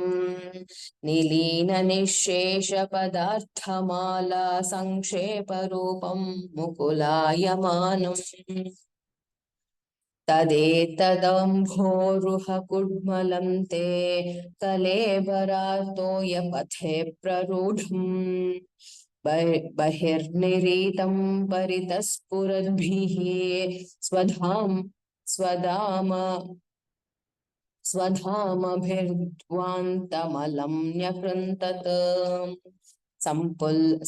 निलीननिःशेषपदार्थमाला संक्षेपरूपं मुकुलायमानम् तदेतदम्भोरुहकुड्मलं ते कलेबरातोयपथे प्ररूढम् बहिर्निरीतं परितस्फुरद्भिः स्वधामभिर्ध्वान्तमलं न्यकृन्तत्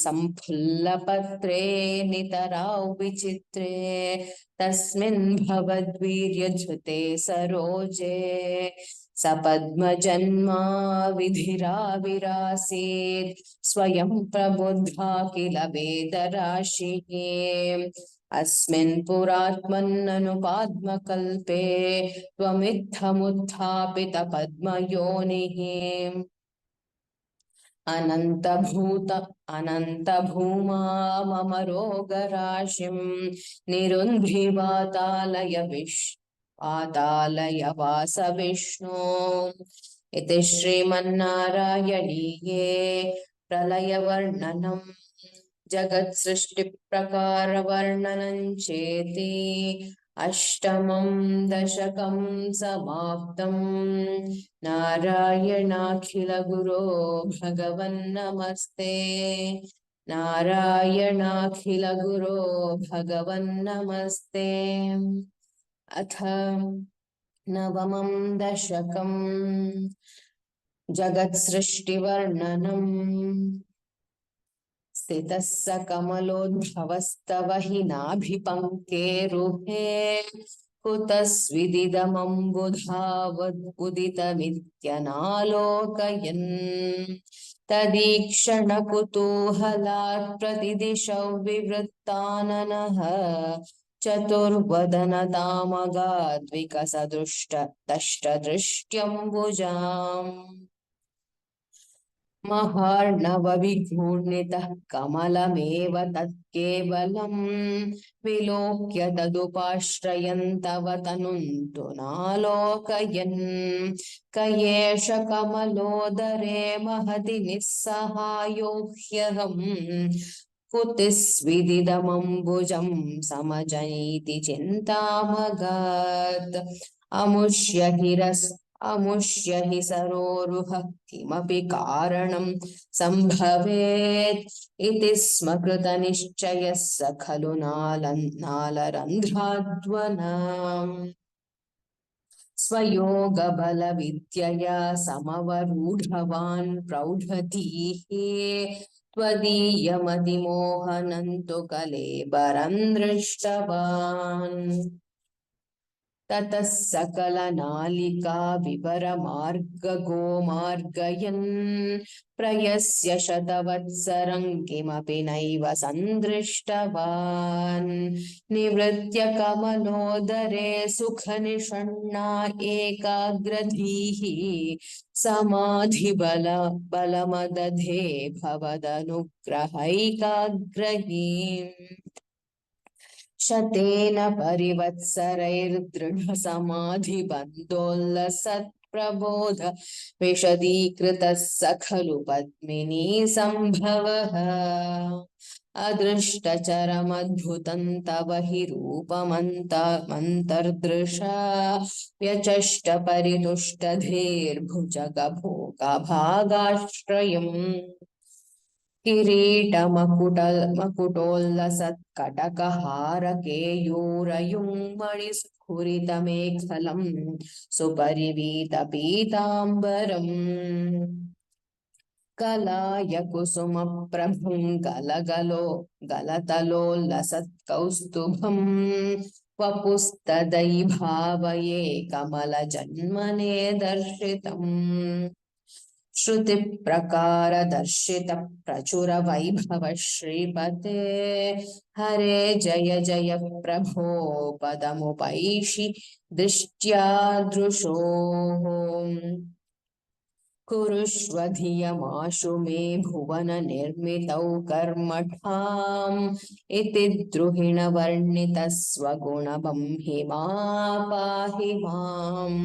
सम्फुल्लपत्रे नितराौ विचित्रे तस्मिन् भवद्वीर्यधृते सरोजे सपद्मजन्मा विधिराविरासीत् स्वयं प्रबुद्धा किल वेदराशिः अस्मिन् पुरात्मन्ननुपाद्मकल्पे त्वमित्थमुत्थापितपद्मयोनिः अनन्तभूमा मम रोगराशिं निरुन्ध्रिवातालय वास विष्णो इति श्रीमन्नारायणीये प्रलयवर्णनं जगत्सृष्टिप्रकारवर्णनं चेति अष्टमं दशकं समाप्तं नारायणाखिलगुरो भगवन्नमस्ते नारायणाखिलगुरो भगवन्नमस्ते अथ नवमं दशकं जगत्सृष्टिवर्णनम् स्थितः स कमलोद्भवस्तव हि नाभिपङ्केरुहे कुतस्विदिदमम्बुधावदुदितमित्यनालोकयन् तदीक्षणकुतूहलात् प्रतिदिशौ विवृत्ताननः चतुर्वदनतामगाद्विकसदृष्टदृष्ट्यम्बुजाम् महार्णवविघूर्णितः कमलमेव तत्केवलं विलोक्य तदुपाश्रयन्तव तनुन्तु नालोकयन् क एष कमलोदरे महति निस्सहायो ह्यहम् कुतिस्विदिदमम्बुजं समजनीति चिन्तामगात् अमुष्य हि सरोरुह किमपि कारणं सम्भवेत् इति स्म कृतनिश्चयः स खलु नालरन्ध्राद्वनाम् स्वयोगबलविद्यया समवरूढवान् प्रौढधीः त्वदीयमतिमोहनं तु कलेबरं दृष्टवान् ततः सकलनालिका विवरमार्गगोमार्गयन् प्रयस्य शतवत्सरं किमपि नैव सन्दृष्टवान् निवृत्य कमलोदरे सुखनिषण्णा एकाग्रधीः समाधिबलमदधे भवदनुग्रहैकाग्रहीम् शतेन परिवत्सरैर्दृढसमाधिबन्धोल्लसत्प्रबोध विशदीकृतः स खलु पद्मिनी सम्भवः अदृष्टचरमद्भुतं तव हि रूपमन्तर्दृशा व्यचष्ट परितुष्टधेर्भुजगभोगभागाश्रयम् किरीटमकुटोल्लसत्कटकहारकेयूरयुं मणिस्फुरितमेखलं सुपरिवीतपीताम्बरम् कलाय कुसुमप्रभं गलतलोल्लसत्कौस्तुभं वपुस्तदै भावये कमलजन्मने दर्शितम् श्रुतिप्रकारदर्शितप्रचुरवैभव श्रीपते हरे जय जय प्रभो पदमुपैषि दृष्ट्यादृशोः कुरुष्व धियमाशु मे भुवननिर्मितौ कर्मठाम् इति द्रुहिणवर्णितः स्वगुणबंहिमा पाहि माम्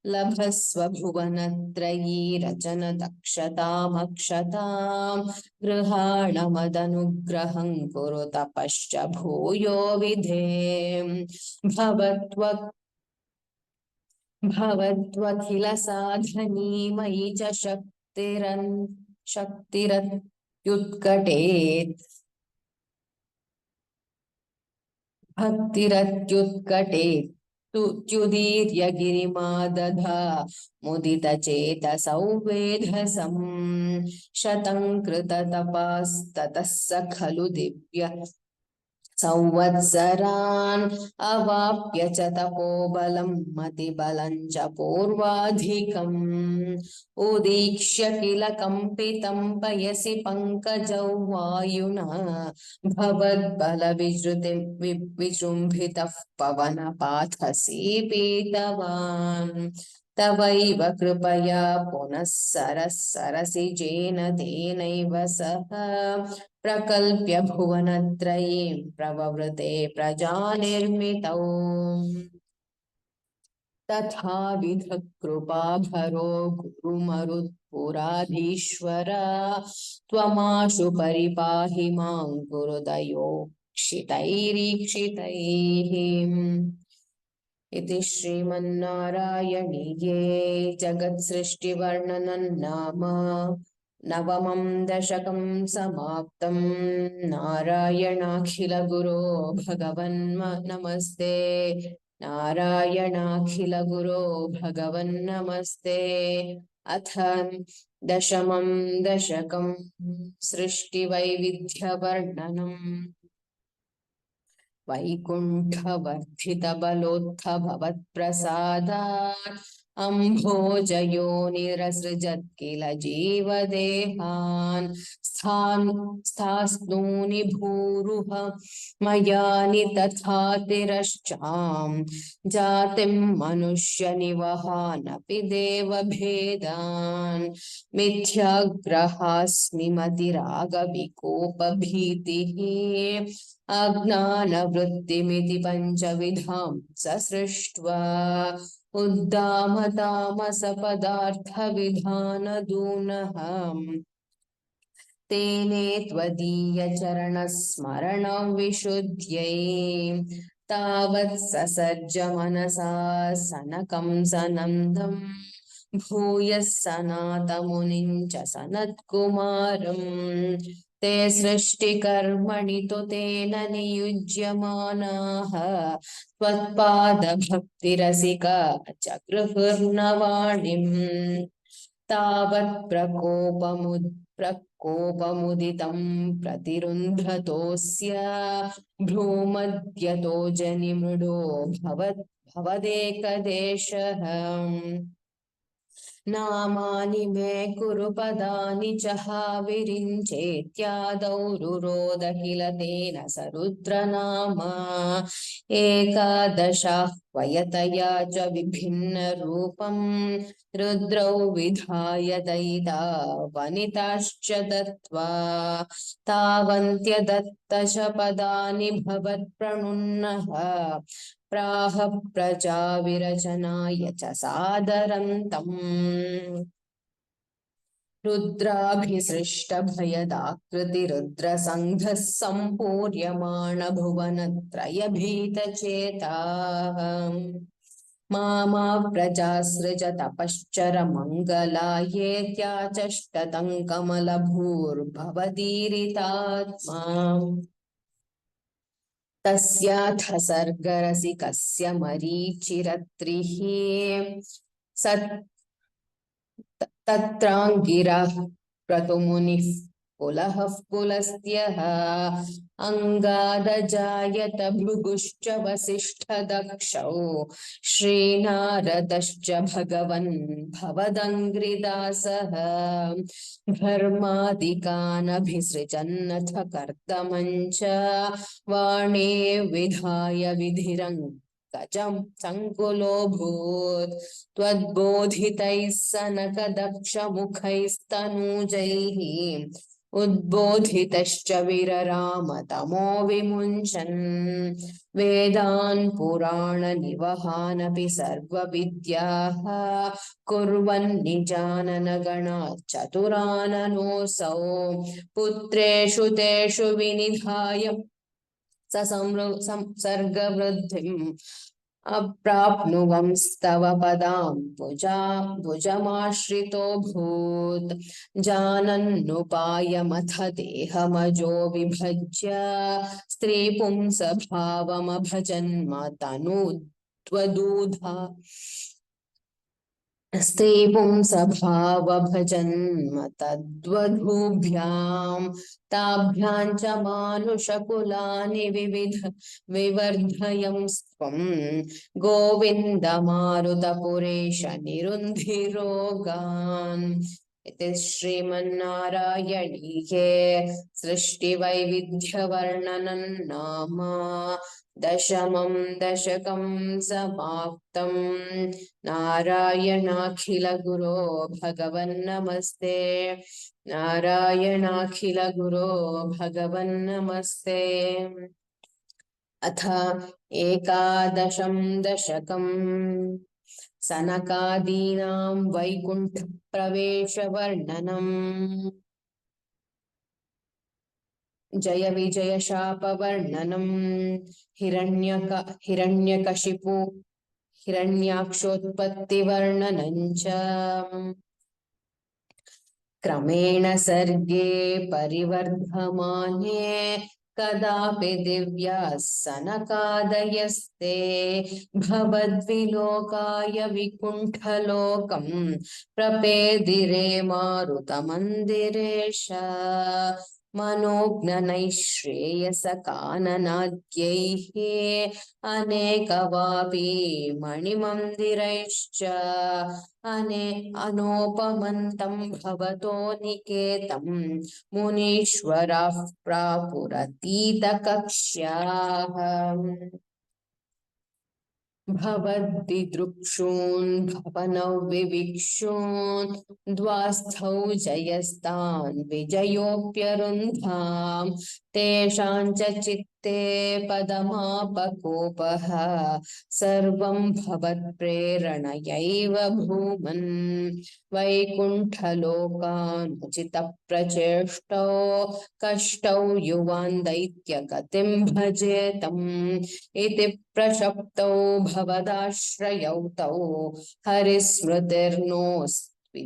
लभस्व भुवनत्रयी रचनदक्षतामक्षतां गृहाणमदनुग्रहं कुरु तपश्च भूयो विधेम् भवत्वखिलसाधनी मयि च शक्तिरत्युत्कटेत् भक्तिरत्युत्कटेत् तुद्युदीर्य गिरिमा दधा मुदितचेतसौ वेधसम् शतं कृततपस्ततः स खलु दिव्य संवत्सरान् अवाप्य च तपोबलं मतिबलं च पूर्वाधिकम् उदीक्ष्य किल कम्पितं पयसि पङ्कजौ वायुना भवद्बलविजृतिं विजृम्भितः पवनपाथसी पीतवान् तवैव कृपया पुनः सरसिजेन तेनैव सह प्रकल्प्य भुवनत्रयीं प्रववृते प्रजानिर्मितौ तथाविध कृपाभरो गुरुमरुत्पुराधीश्वर त्वमाशु परिपाहि मां गुरुदयोक्षितैरीक्षितैः इति श्रीमन्नारायणीये जगत्सृष्टिवर्णनं नाम नवमं दशकं समाप्तं नारायणाखिलगुरो भगवन् नमस्ते नारायणाखिलगुरो भगवन् नमस्ते अथ दशमं दशकं सृष्टिवैविध्यवर्णनम् वैकुण्ठवर्धितबलोत्थ भवत्प्रसादात् अम्भोजयोनिरसृजत् किल जीवदेहान् स्थास्नूनि भूरुह मयानि तथातिरश्चां जातिं मनुष्यनिवहानपि देवभेदान् मिथ्याग्रहास्मि मतिरागविकोपभीतिः अज्ञानवृत्तिमिति पञ्चविधां ससृष्ट्वा उद्दामतामसपदार्थविधानदूनः तेने त्वदीयचरणस्मरणविशुद्ध्यै तावत् ससर्ज मनसा सनकं सनन्दं भूयः सनातमुनिं च सनत्कुमारम् ते सृष्टिकर्मणि तु तेन नियुज्यमानाः त्वत्पादभक्तिरसिका चक्रुर्नवाणिम् तावत् प्रकोपमुदितं प्रतिरुन्धतोऽस्य भ्रूमध्यतो जनिमृडो भवदेकदेशः नामानि मे कुरु पदानि च विरिञ्चेत्यादौ रुरोद किल तेन स रुद्रनाम एकादशाह्वयतया च विभिन्नरूपम् रुद्रौ विधाय दयिता वनिताश्च दत्त्वा तावन्त्यदत्त च पदानि भवत्प्रणुन्नः प्राह प्रजा विरचनाय च सादरन्तम् रुद्राभिसृष्टभयदाकृतिरुद्रसङ्घः सम्पूर्यमाण भुवनत्रयभीतचेताः मामा प्रजासृज तपश्चर मङ्गलायेत्याचष्टतं कमलभूर्भवदीरितात्मा तस्याथ सर्गरसिकस्य मरीचिरत्रिः तत्राङ्गिरः क्रतुमुनिः कुलः पुलस्त्यः अङ्गादजायत भृगुश्च वसिष्ठदक्षौ श्रीनारदश्च भगवन् भवदङ्घ्रिदासः धर्मादिकानभिसृजन्नथ कर्दमञ्च वाणे विधाय विधिरङ्गजं सङ्कुलोऽभूत् त्वद्बोधितैः सनकदक्षमुखैस्तनूजैः उद्बोधितश्च विरराम तमो विमुञ्चन् वेदान् पुराणनिवहानपि सर्वविद्याः कुर्वन्निजाननगणात् चतुराननोऽसौ पुत्रेषु तेषु विनिधाय स सर्गवृद्धिम् अप्राप्नुवंस्तव पदां भुजमाश्रितोऽभूत् जानन्नुपायमथ देहमजो विभज्य स्त्रीपुंसभावमभजन्म तनुत्वदूधा स्त्रीपुंसभावभजन्म तद्वधूभ्यां ताभ्यां च मानुषकुलानि विवर्धयंस्त्वं गोविन्दमारुतपुरेश निरुन्धिरोगान् इति श्रीमन्नारायणीये सृष्टिवैविध्यवर्णनं नाम दशमं दशकं समाप्तम् नारायणाखिलगुरो भगवन्नमस्ते नारायणाखिलगुरो भगवन्नमस्ते अथ एकादशं दशकम् सनकादीनां वैकुण्ठप्रवेशवर्णनम् जय विजय शापवर्णनम् हिरण्यकशिपु हिरण्याक्षोत्पत्तिवर्णनञ्च क्रमेण सर्गे परिवर्धमाने कदापि दिव्याः सनकादयस्ते भवद्विलोकाय विकुण्ठलोकं प्रपेदिरे मारुतमन्दिरेश मनोज्ञनैः श्रेयसकाननाद्यैः अनेकवापी मणिमन्दिरैश्च अनोपमन्तं भवतो निकेतं मुनीश्वराः प्रापुरतीतकक्ष्याः भवद्दिदृक्षून् भवनौ विविक्षून् द्वास्थौ जयस्तान् विजयोऽप्यरुन्धाम् तेषां च चित्ते पदमापकोपः सर्वं भवत्प्रेरणयैव भूमन् वैकुण्ठलोकानुचितप्रचेष्टौ कष्टौ युवान् दैत्यगतिं भजेतम् इति प्रशप्तौ भवदाश्रयौ तौ हरिस्मृतिर्नोऽस्ति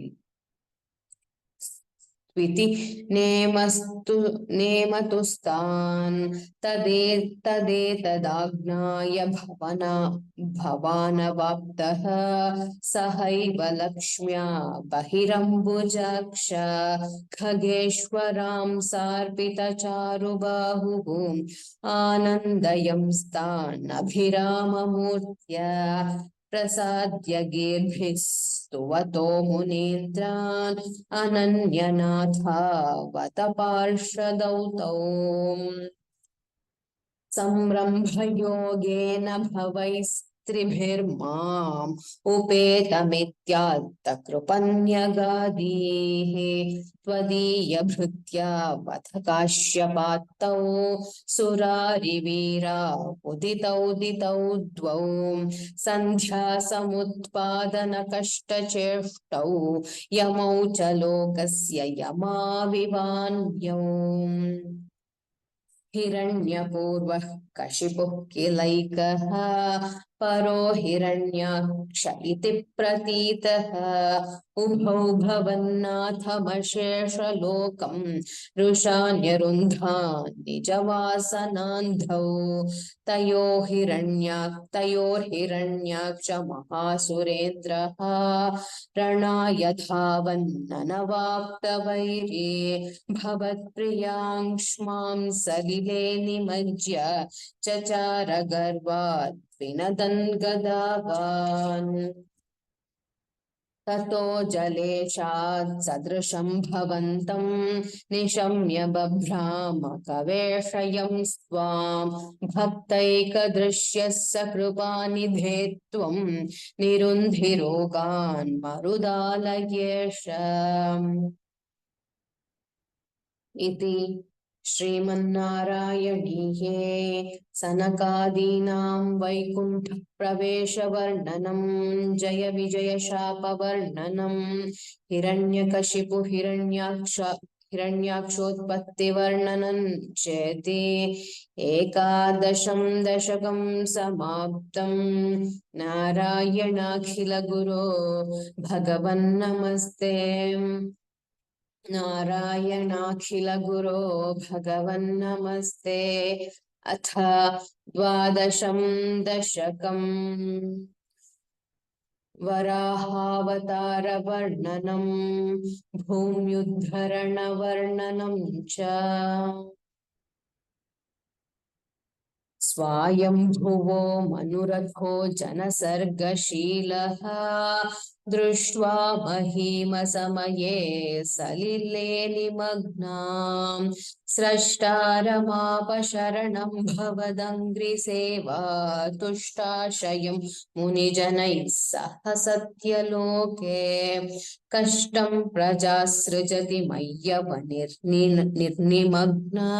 त्विति नेमतुस्तान् तदेतदाज्ञाय भवानवाप्तः सहैव लक्ष्म्या बहिरम्बुजाक्ष खगेश्वरां सार्पितचारुबाहुः आनन्दयंस्तानभिराममूर्त्या प्रसाद्य गीर्भिः स्तुवतो मुनीन्द्रान् अनन्यनाथावत पार्षदौ तौ संरम्भयोगेन भवैस्त्रिभिर्माम् उपेतमित्यात्तकृपन्यगादीः त्वदीयभृत्या वथ काश्यपात्तौ सुरारिवीरा उदितौ द्वौ सन्ध्यासमुत्पादनकष्टचेष्टौ यमौ च लोकस्य यमाविवान्यौ हिरण्यपूर्वः कशिपुः किलैकः परो हिरण्याक्ष इति प्रतीतः उभौ भवन्नाथमशेषलोकम् रुषान्यरुन्धान् निजवासनान्धौ तयोर्हिरण्याक्ष महासुरेन्द्रः रणाय धावन्ननवाप्तवैरी भवत्प्रियाङ्क्ष्मां सलिले निमज्य चचार गर्वात् विनदन् गदावान् ततो जलेशात् सदृशं भवन्तं निशम्य बभ्राम कवेशयं स्वां भक्तैकदृश्यः सकृपानिधे त्वं निरुन्धिरोगान् मरुदालयेश इति श्रीमन्नारायणीये सनकादीनां वैकुण्ठप्रवेशवर्णनं जय विजयशापवर्णनं हिरण्यकशिपु हिरण्याक्षोत्पत्तिवर्णनं चेति 11 दशकं समाप्तं नारायणाखिलगुरो भगवन्नमस्ते नारायणाखिलगुरो भगवन्नमस्ते अथ 12 दशकम् वराहावतारवर्णनं भूम्युद्धरणवर्णनं च स्वायम्भुवो मनुरथो जनसर्गशीलः दृष्ट्वा महीमसमये सलिले निमग्नां स्रष्टारमापशरणं भवदङ्घ्रिसेवा तुष्टाशयं मुनिजनैः सह सत्यलोके कष्टं प्रजासृजति मय्यवनिर्निमग्ना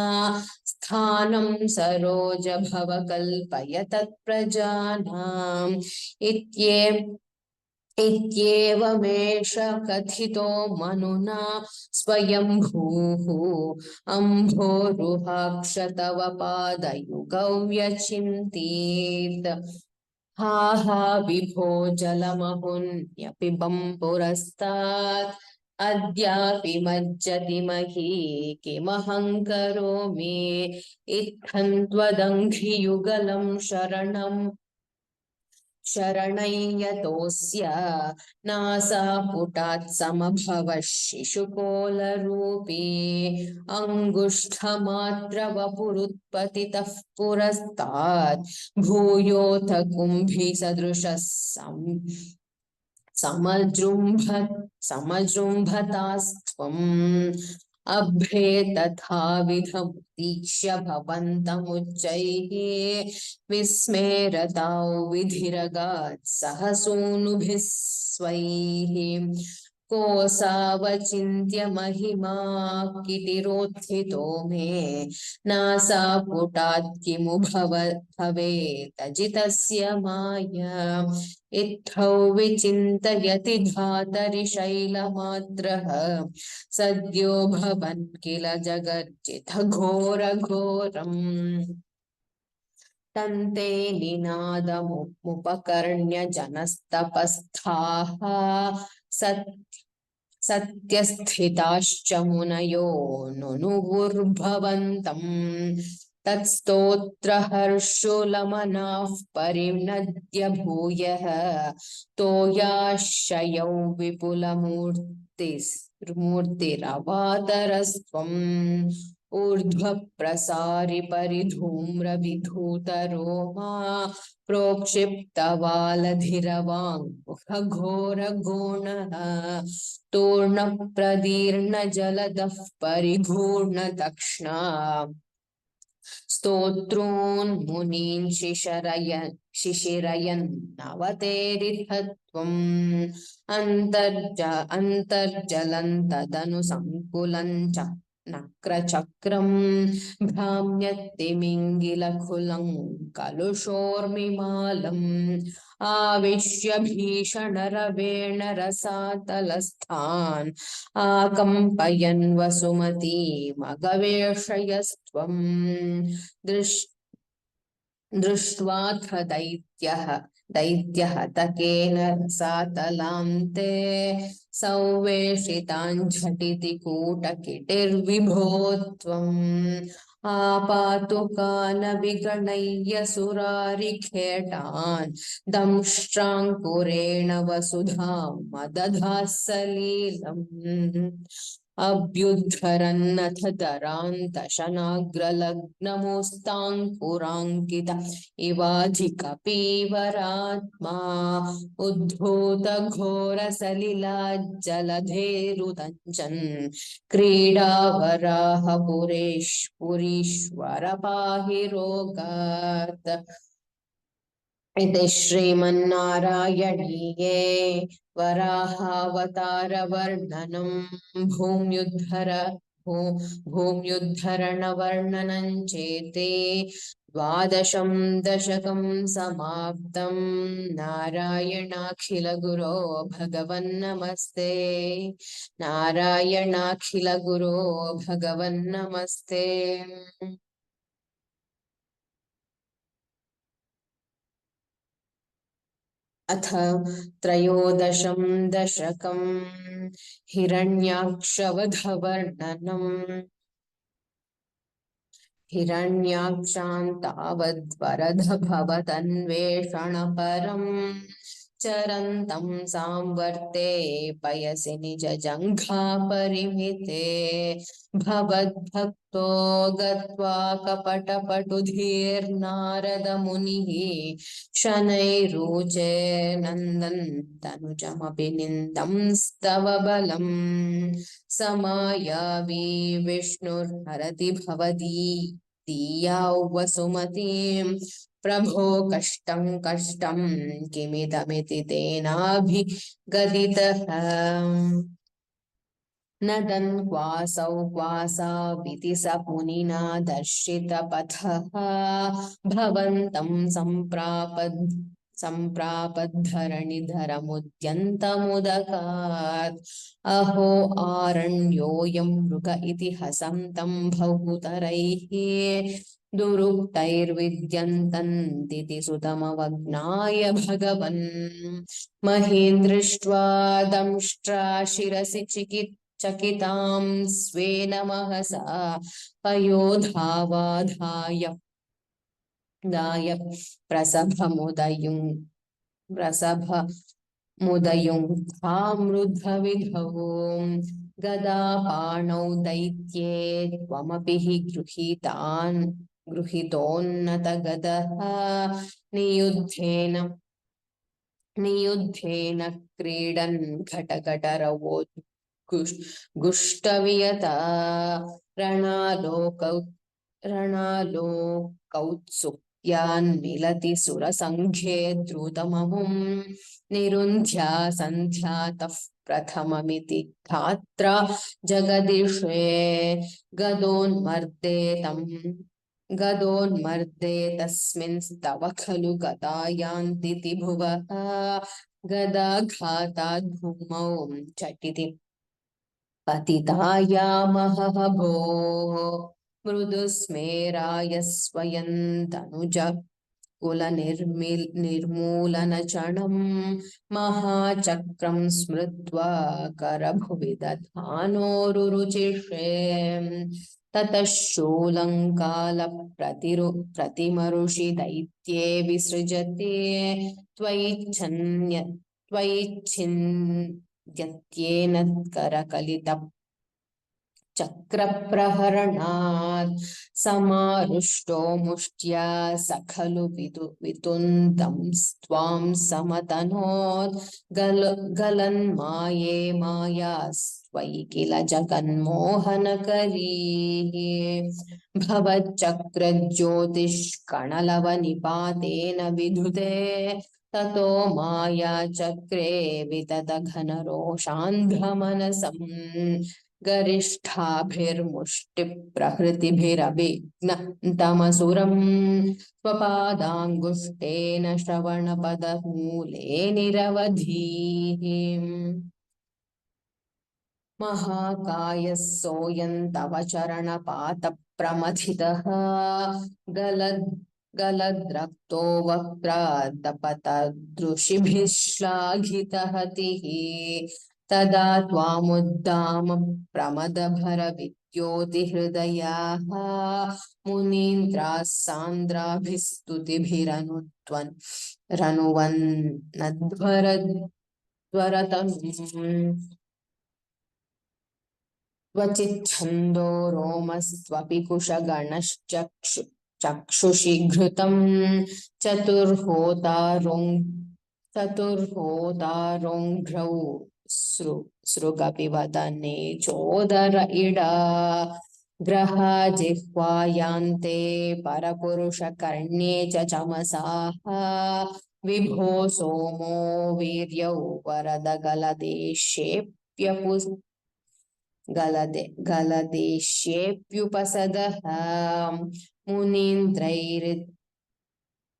स्थानं सरोज भव कल्पय तत्प्रजानाम् इत्येवमेष कथितो मनुना स्वयंभूः अम्भोरुहाक्ष तव पादयुगौ व्यचिन्तीत् हा हा विभो जलमहुन्यपिबं पुरस्तात् अद्यापि मज्जति मही किमहं करोमि इत्थं त्वदङ्घ्रियुगलं शरणय्यतोऽस्य नासापुटात् समभवः शिशुकोलरूपी अङ्गुष्ठमात्रवपुरुत्पतितः पुरस्तात् भूयोऽथ कुम्भिसदृशः समजृम्भतास्त्वम् अभ्रे तथाविधमुदीक्ष्य भवन्तमुच्चैः विस्मेरताौ विधिरगात् सहसूनुभिः स्वैः कोऽसावचिन्त्य महिमा किटिरोत्थितो मे नासापुटात् किमु भवेदजितस्य माया इत्थौ विचिन्तयति धातरि शैलमात्रः सद्यो भवन् किल जगर्जित घोरघोरम् तन्ते निनादमुपकर्ण्य जनस्तपस्थाः सत्यस्थिताश्च मुनयो नुनुवुर्भवन्तम् तत्स्तोत्रहर्षुलमनाः परिणद्य भूयः तोयाशयौ विपुलमूर्तिरवातरस्त्वम् ऊर्ध्वप्रसारि परिधूम्रविधूतरोमा प्रोक्षिप्तवालधिरवाङ्मुखघोरगोणः तूर्णप्रदीर्णजलदः परिघूर्णदक्ष्णा स्तोत्रोन्मुनीन् शिशिरयन्नवतेरिथत्वम् अन्तर्जलन्तदनु सङ्कुलम् च नक्रचक्रम् भ्राम्यत्तिमिङ्गिलकुलं कलुषोर्मिमालम् आविश्य भीषणरवेण रसातलस्थान् आकम्पयन् वसुमतीमगवेषयस्त्वम् दृष्ट्वाथ दैत्यः तकेन रसातलान्ते संवेशिताञ्झटिति कूटकिटिर्विभो त्वम् आपातु कानविगणय्य सुरारिखेटान् दंष्ट्राङ्कुरेण वसुधां मदधाः सलीलम् अभ्युद्धरन्नथ दरान्तशनाग्रलग्नमुस्ताङ्कुराङ्कित इवाधिकपीवरात्मा उद्धूतघोरसलिलाज्जलधेरुदञ्जन् क्रीडावराहपुरीश्वर पाहि रोगात् इति श्रीमन्नारायणीये वराहावतारवर्णनम् भूम्युद्धरणवर्णनं चेते द्वादशं दशकं समाप्तं नारायणाखिलगुरो भगवन्नमस्ते नारायणाखिलगुरो भगवन्नमस्ते। अथ त्रयोदशं दशकं हिरण्याक्षवधवर्णनम् हिरण्याक्षान्तावद्वरदभवदन्वेषणपरं चरन्तं सांवर्ते पयसि निजजङ्घापरिमिते भवद्भक्तो गत्वा कपटपटुधीर्नारदमुनिः शनैरुचे नन्दन् तनुजमपि निन्दं स्तव बलम् समायावी विष्णुर्हरति भवदी दीयाौ वसुमतीं प्रभो कष्टं किमिदमिति तेनाभिगदितः नदन् क्वासौ क्वासाविति स मुनिना दर्शितपथः भवन्तं सम्प्रापद्धरणिधरमुद्यन्तमुदकात् अहो आरण्योऽयं मृग इति हसन्तं बहुतरैः दुरुक्तैर्विद्यन्तन्दिति सुतमवग्नाय भगवन् महीन्द्रष्ट्वा दंष्ट्रा शिरसि चकितां स्वेन महसा पयोधावाधाय प्रसभमुदयुं तामृधविधौ गदापाणौ दैत्ये त्वमपि हि गृहीतोन्नतगदः नियुद्धेन क्रीडन् घटघटरवो गुष्टवियता रणलोकौत्सुक्यान्मिलति सुरसङ्घे द्रुतममुं निरुन्ध्या सन्ध्यातः प्रथममिति धात्रा जगदीशे गदोन्मर्दे तस्मिंस्तव खलु गतायान्तीति भुवः गदाघाताद् भूमौ झटिति पतितायामहह भोः मृदुस्मेराय स्वयं निर्मूलनचणं महाचक्रं स्मृत्वा करभुवि दधानोरुरुचिषे ततः शूलङ्कालप्रतिमऋषि दैत्ये विसृजते त्वयिच्छिन्यत्येन करकलित चक्रप्रहरणात् समारुष्टो मुष्ट्या स खलु वितुन्तं त्वां समतनोत् गलन्माये मायास्त्वयि किल जगन्मोहनकरी भवच्चक्रज्योतिष्कणलवनिपातेन विधुते ततो मायाचक्रे विततघनरोषान्ध्रमनसम् गरिष्ठाभिर्मुष्टिप्रहृतिभिरभिघ्नन्तमसुरम् स्वपादाङ्गुष्ठेन श्रवणपदमूले निरवधिः महाकायः सोऽयं तव चरणपातप्रमथितः गलद्रक्तो वक्त्रादपतदृशिभिः श्लाघितहतिः तदा त्वामुद्दाम प्रमदभरविद्योतिहृदयाः मुनीन्द्राः सान्द्राभिस्तुतिभिरनुवन्नध्वरतनुम् क्वचिच्छन्दो रोमस्त्वपि कुशगणश्चक्षुषि घृतं चतुर्होतारोङ्घ्रौ सृगपि वदने चोदर इडा ग्रहा जिह्वायान्ते परपुरुषकर्ण्ये च चमसाः विभो सोमो वीर्यौ वरद गलदेश्येऽप्युपसदः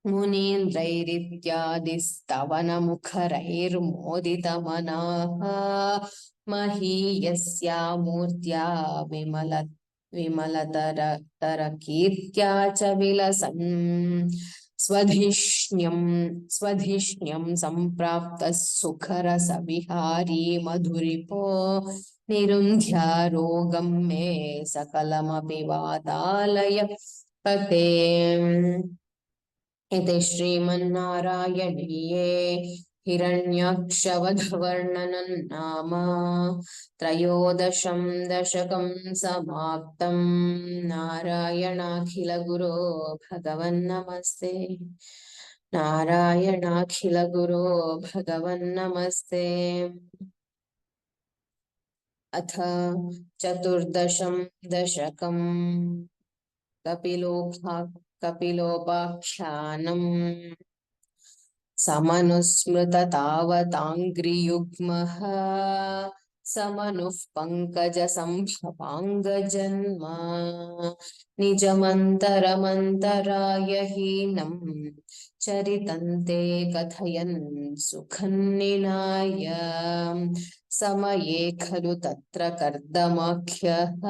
मुनीन्द्रैरित्यादिस्तवनमुखरैर्मोदितमनाः महीयस्या मूर्त्या विमलतरकीर्त्या च विलसन् स्वधिष्ण्यं सम्प्राप्तः सुखरसविहारी मधुरिपो निरुन्ध्यारोगं मे सकलमपि वातालय पते इति श्रीमन्नारायणीये हिरण्याक्षवधवर्णनं नाम त्रयोदशं दशकं समाप्तं नारायणाखिलगुरो भगवन्नमस्ते नारायणाखिलगुरो भगवन्नमस्ते अथ चतुर्दशं दशकं कपिलोपाख्यानम् समनुस्मृततावताङ्घ्रियुग्मः समनुः पङ्कजसम्भवाङ्गजन्म निजमन्तरमन्तरायहीनं चरितन्ते कथयन् सुखन्निनाय समये खलु तत्र कर्दमाख्यः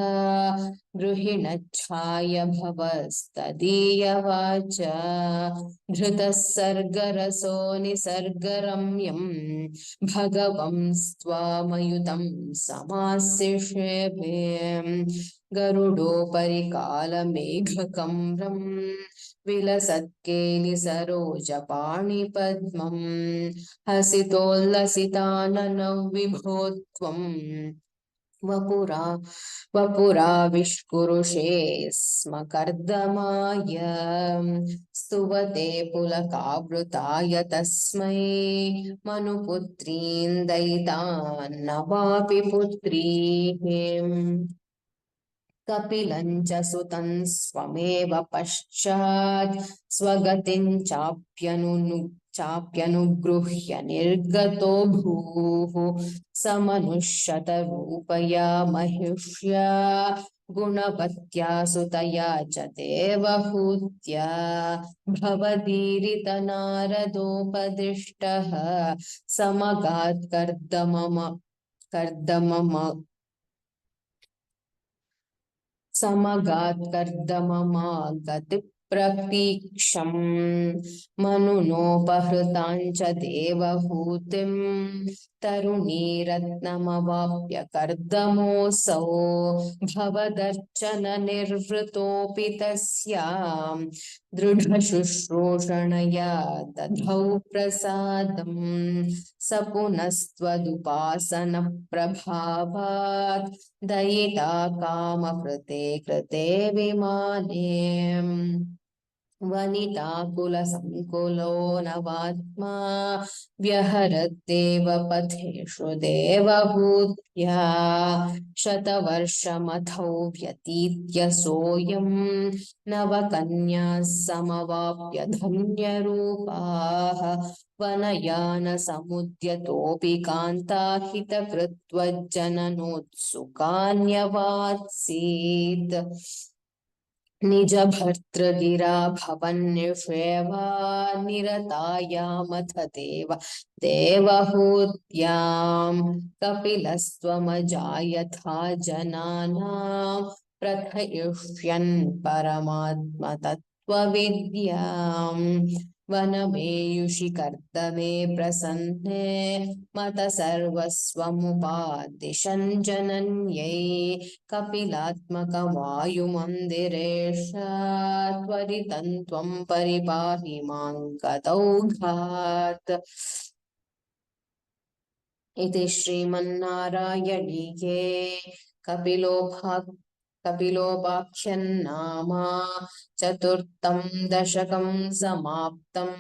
गृहिणच्छाय भवस्तदीयवाच धृतः सर्गरसो निसर्गरम्यं भगवंस्त्वामयुतं समास्येषे गरुडोपरि कालमेघकम्रं विलसत्केलिसरोजपाणिपद्मं हसितोल्लसिताननौ विभो त्वं वपुराविष्कुरुषे स्म कर्दमाय स्तुवते पुलकावृताय तस्मै मनुपुत्रीं दयितान्न वापि पुत्रीः कपिलं च सुतं स्वमेव पश्चात् स्वगतिं चाप्यनुगृह्य निर्गतो भूः समनुष्यतरूपया महिष्या गुणवत्या सुतया च देवहूत्या भवदीरितनारदोपदिष्टः समगात् कर्दममागति प्रतीक्षं मनुनोपहृताञ्च देवहूतिं तरुणीरत्नमवाप्य कर्दमोऽसौ भवदर्चन निर्वृतोऽपि तस्यां दृढशुश्रूषणया दधौ प्रसादं स पुनस्त्वदुपासनप्रभावात् दयिता कामकृते कृते विमाने वनिताकुलसङ्कुलो नवात्मा व्यहरद्देव पथेषु देवहूत्या शतवर्षमथौ व्यतीत्य सोऽयं नवकन्याः समवाप्य धन्यरूपाः वनयानसमुद्यतोऽपि कान्ताहितकृत्वज्जननोत्सुकान्यवात्सीत् निजभर्तृगिरा भवन्निषेवा निरतायामथ देवहूत्यां कपिलस्त्वमजायथा जनानां प्रथयिष्यन् परमात्मतत्त्वविद्यां वनमेयुषि कर्दमे प्रसन्ने मत सर्वस्वमुपादिशन् जनन्यै कपिलात्मकवायुमन्दिरेश त्वरितं त्वं परिपाहि मां गतौघात् इति श्रीमन्नारायणीये कपिलोपाख्यन्नाम चतुर्थं दशकं समाप्तम्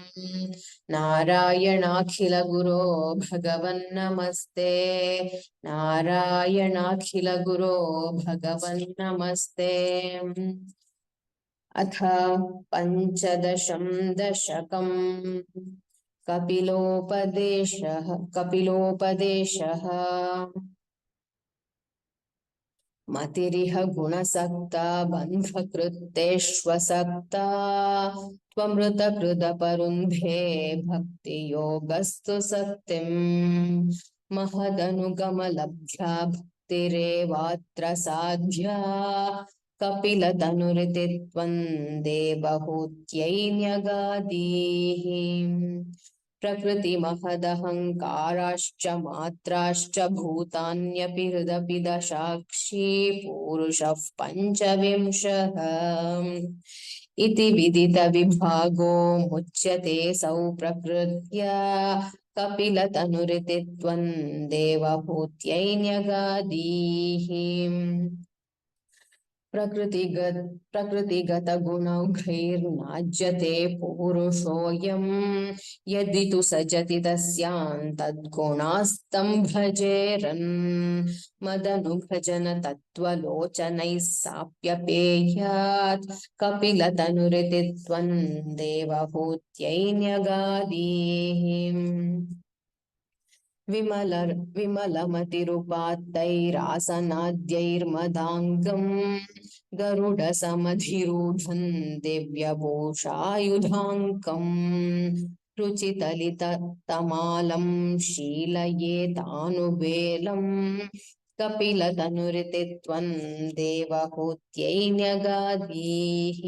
नारायणाखिलगुरो भगवन्नमस्ते नारायणाखिलगुरो भगवन्नमस्ते अथ पञ्चदशं दशकम् कपिलोपदेशः मतिरिह गुणसक्ता बन्धकृत्तेष्वसक्ता त्वमृतकृदपरुन्धे भक्तियोगस्तु सक्तिं महदनुगमलब्ध्या भक्तिरेवात्र साध्या कपिलतनुरिति त्वं देवहूत्यै न्यगादीः प्रकृतिमहदहङ्काराश्च मात्राश्च भूतान्यपि हृदपि दशाक्षी पुरुषः पञ्चविंशः इति विदितविभागो मुच्यते सौ प्रकृत्या कपिलतनुरिति त्वं देवहूत्यै न्यगादीः प्रकृतिगतगुणौघैर्नाज्यते पुरुषोऽयं यदि तु सजति तस्यां तद्गुणास्तं भजेरन् मदनुभजन तत्त्वलोचनैः साप्यपेयात् कपिलतनुरिति त्वं देवहूत्यै न्यगादीः विमलमतिरुपात्तैरासनाद्यैर्मदाङ्गं गरुडसमधिरूढं दिव्यभूषायुधाङ्कं रुचितलिततमालं शीलयेतानुबेलं कपिलतनुरिति त्वं देवहूत्यै न्यगादीः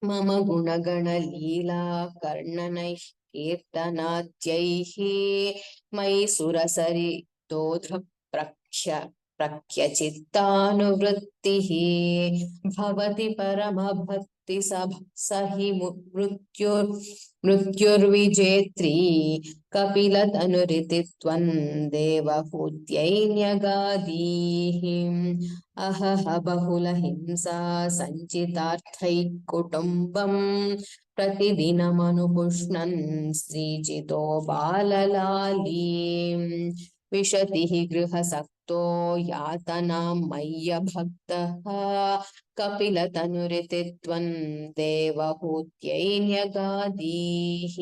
मम गुणगणलीला कर्णनैः कीर्तनाद्यैः मयि प्रख्यचित्तानुवृत्तिः भवति परमभक्तिसहि मृत्युर्विजेत्री कपिलतनुरिति त्वं देवहूत्यै न्यगादीः अहह बहुलहिंसा सञ्चितार्थैः कुटुम्बं प्रतिदिनमनुपुष्णन् स्त्रीजितो बाललालीं विशतिः गृहसक्तो यातनां मय्यभक्तः कपिलतनुरिति त्वं देवहूत्यै न्यगादीः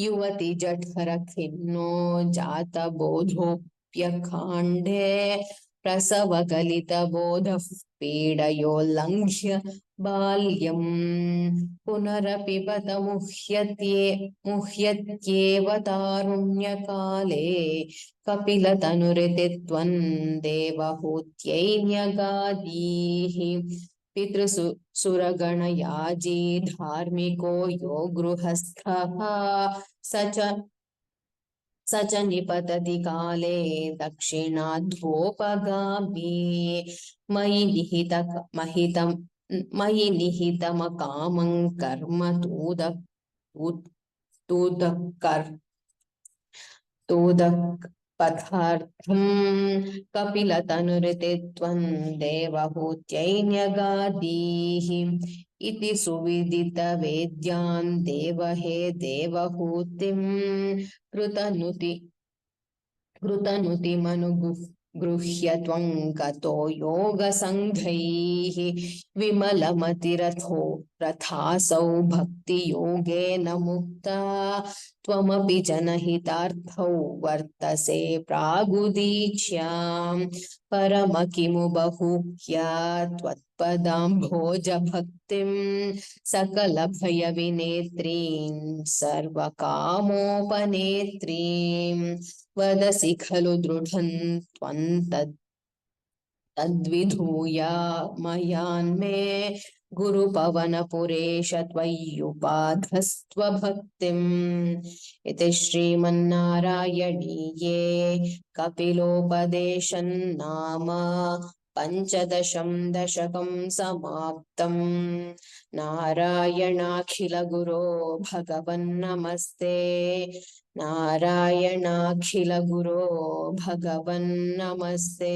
युवति जठरखिन्नो जातबोधोऽप्यखाण्डे प्रसवगलितबोधः पीडयोल्लङ्घ्य बाल्यं पुनरपि बत मुह्यत्येव तारुण्यकाले कपिलतनुरिति त्वं देवहूत्यै न्यगादीः पितृसुरगणयाजी धार्मिको यो गृहस्थः स च निपतति काले दक्षिणाध्वोपगामी मयि निहितमकामं कर्म तूदक्पथार्थं कपिलतनुरिते त्वं देवहूत्यैन्यगादीः इति सुविदितवेद्यान् देवहे देवहूतिं कृतनुतिमनुगृह्य त्वं गतो योगसङ्घैः विमलमतिरथो रथासौ भक्तियोगेन मुक्ता त्वमपि जनहितार्थौ वर्तसे प्रागुदीक्ष्याम् परम किमु बहुह्या त्वत्पदाम्भोजभक्तिं सकलभयविनेत्रीं सर्वकामोपनेत्रीं वदसि खलु दृढं त्वं तद्विधूय मयान्मे गुरुपवनपुरेश त्वय्युपाधस्त्वभक्तिम् इति श्रीमन्नारायणीये कपिलोपदेशन्नाम पञ्चदशं दशकं समाप्तम् नारायणाखिलगुरो भगवन्नमस्ते नारायणाखिलगुरो भगवन्नमस्ते।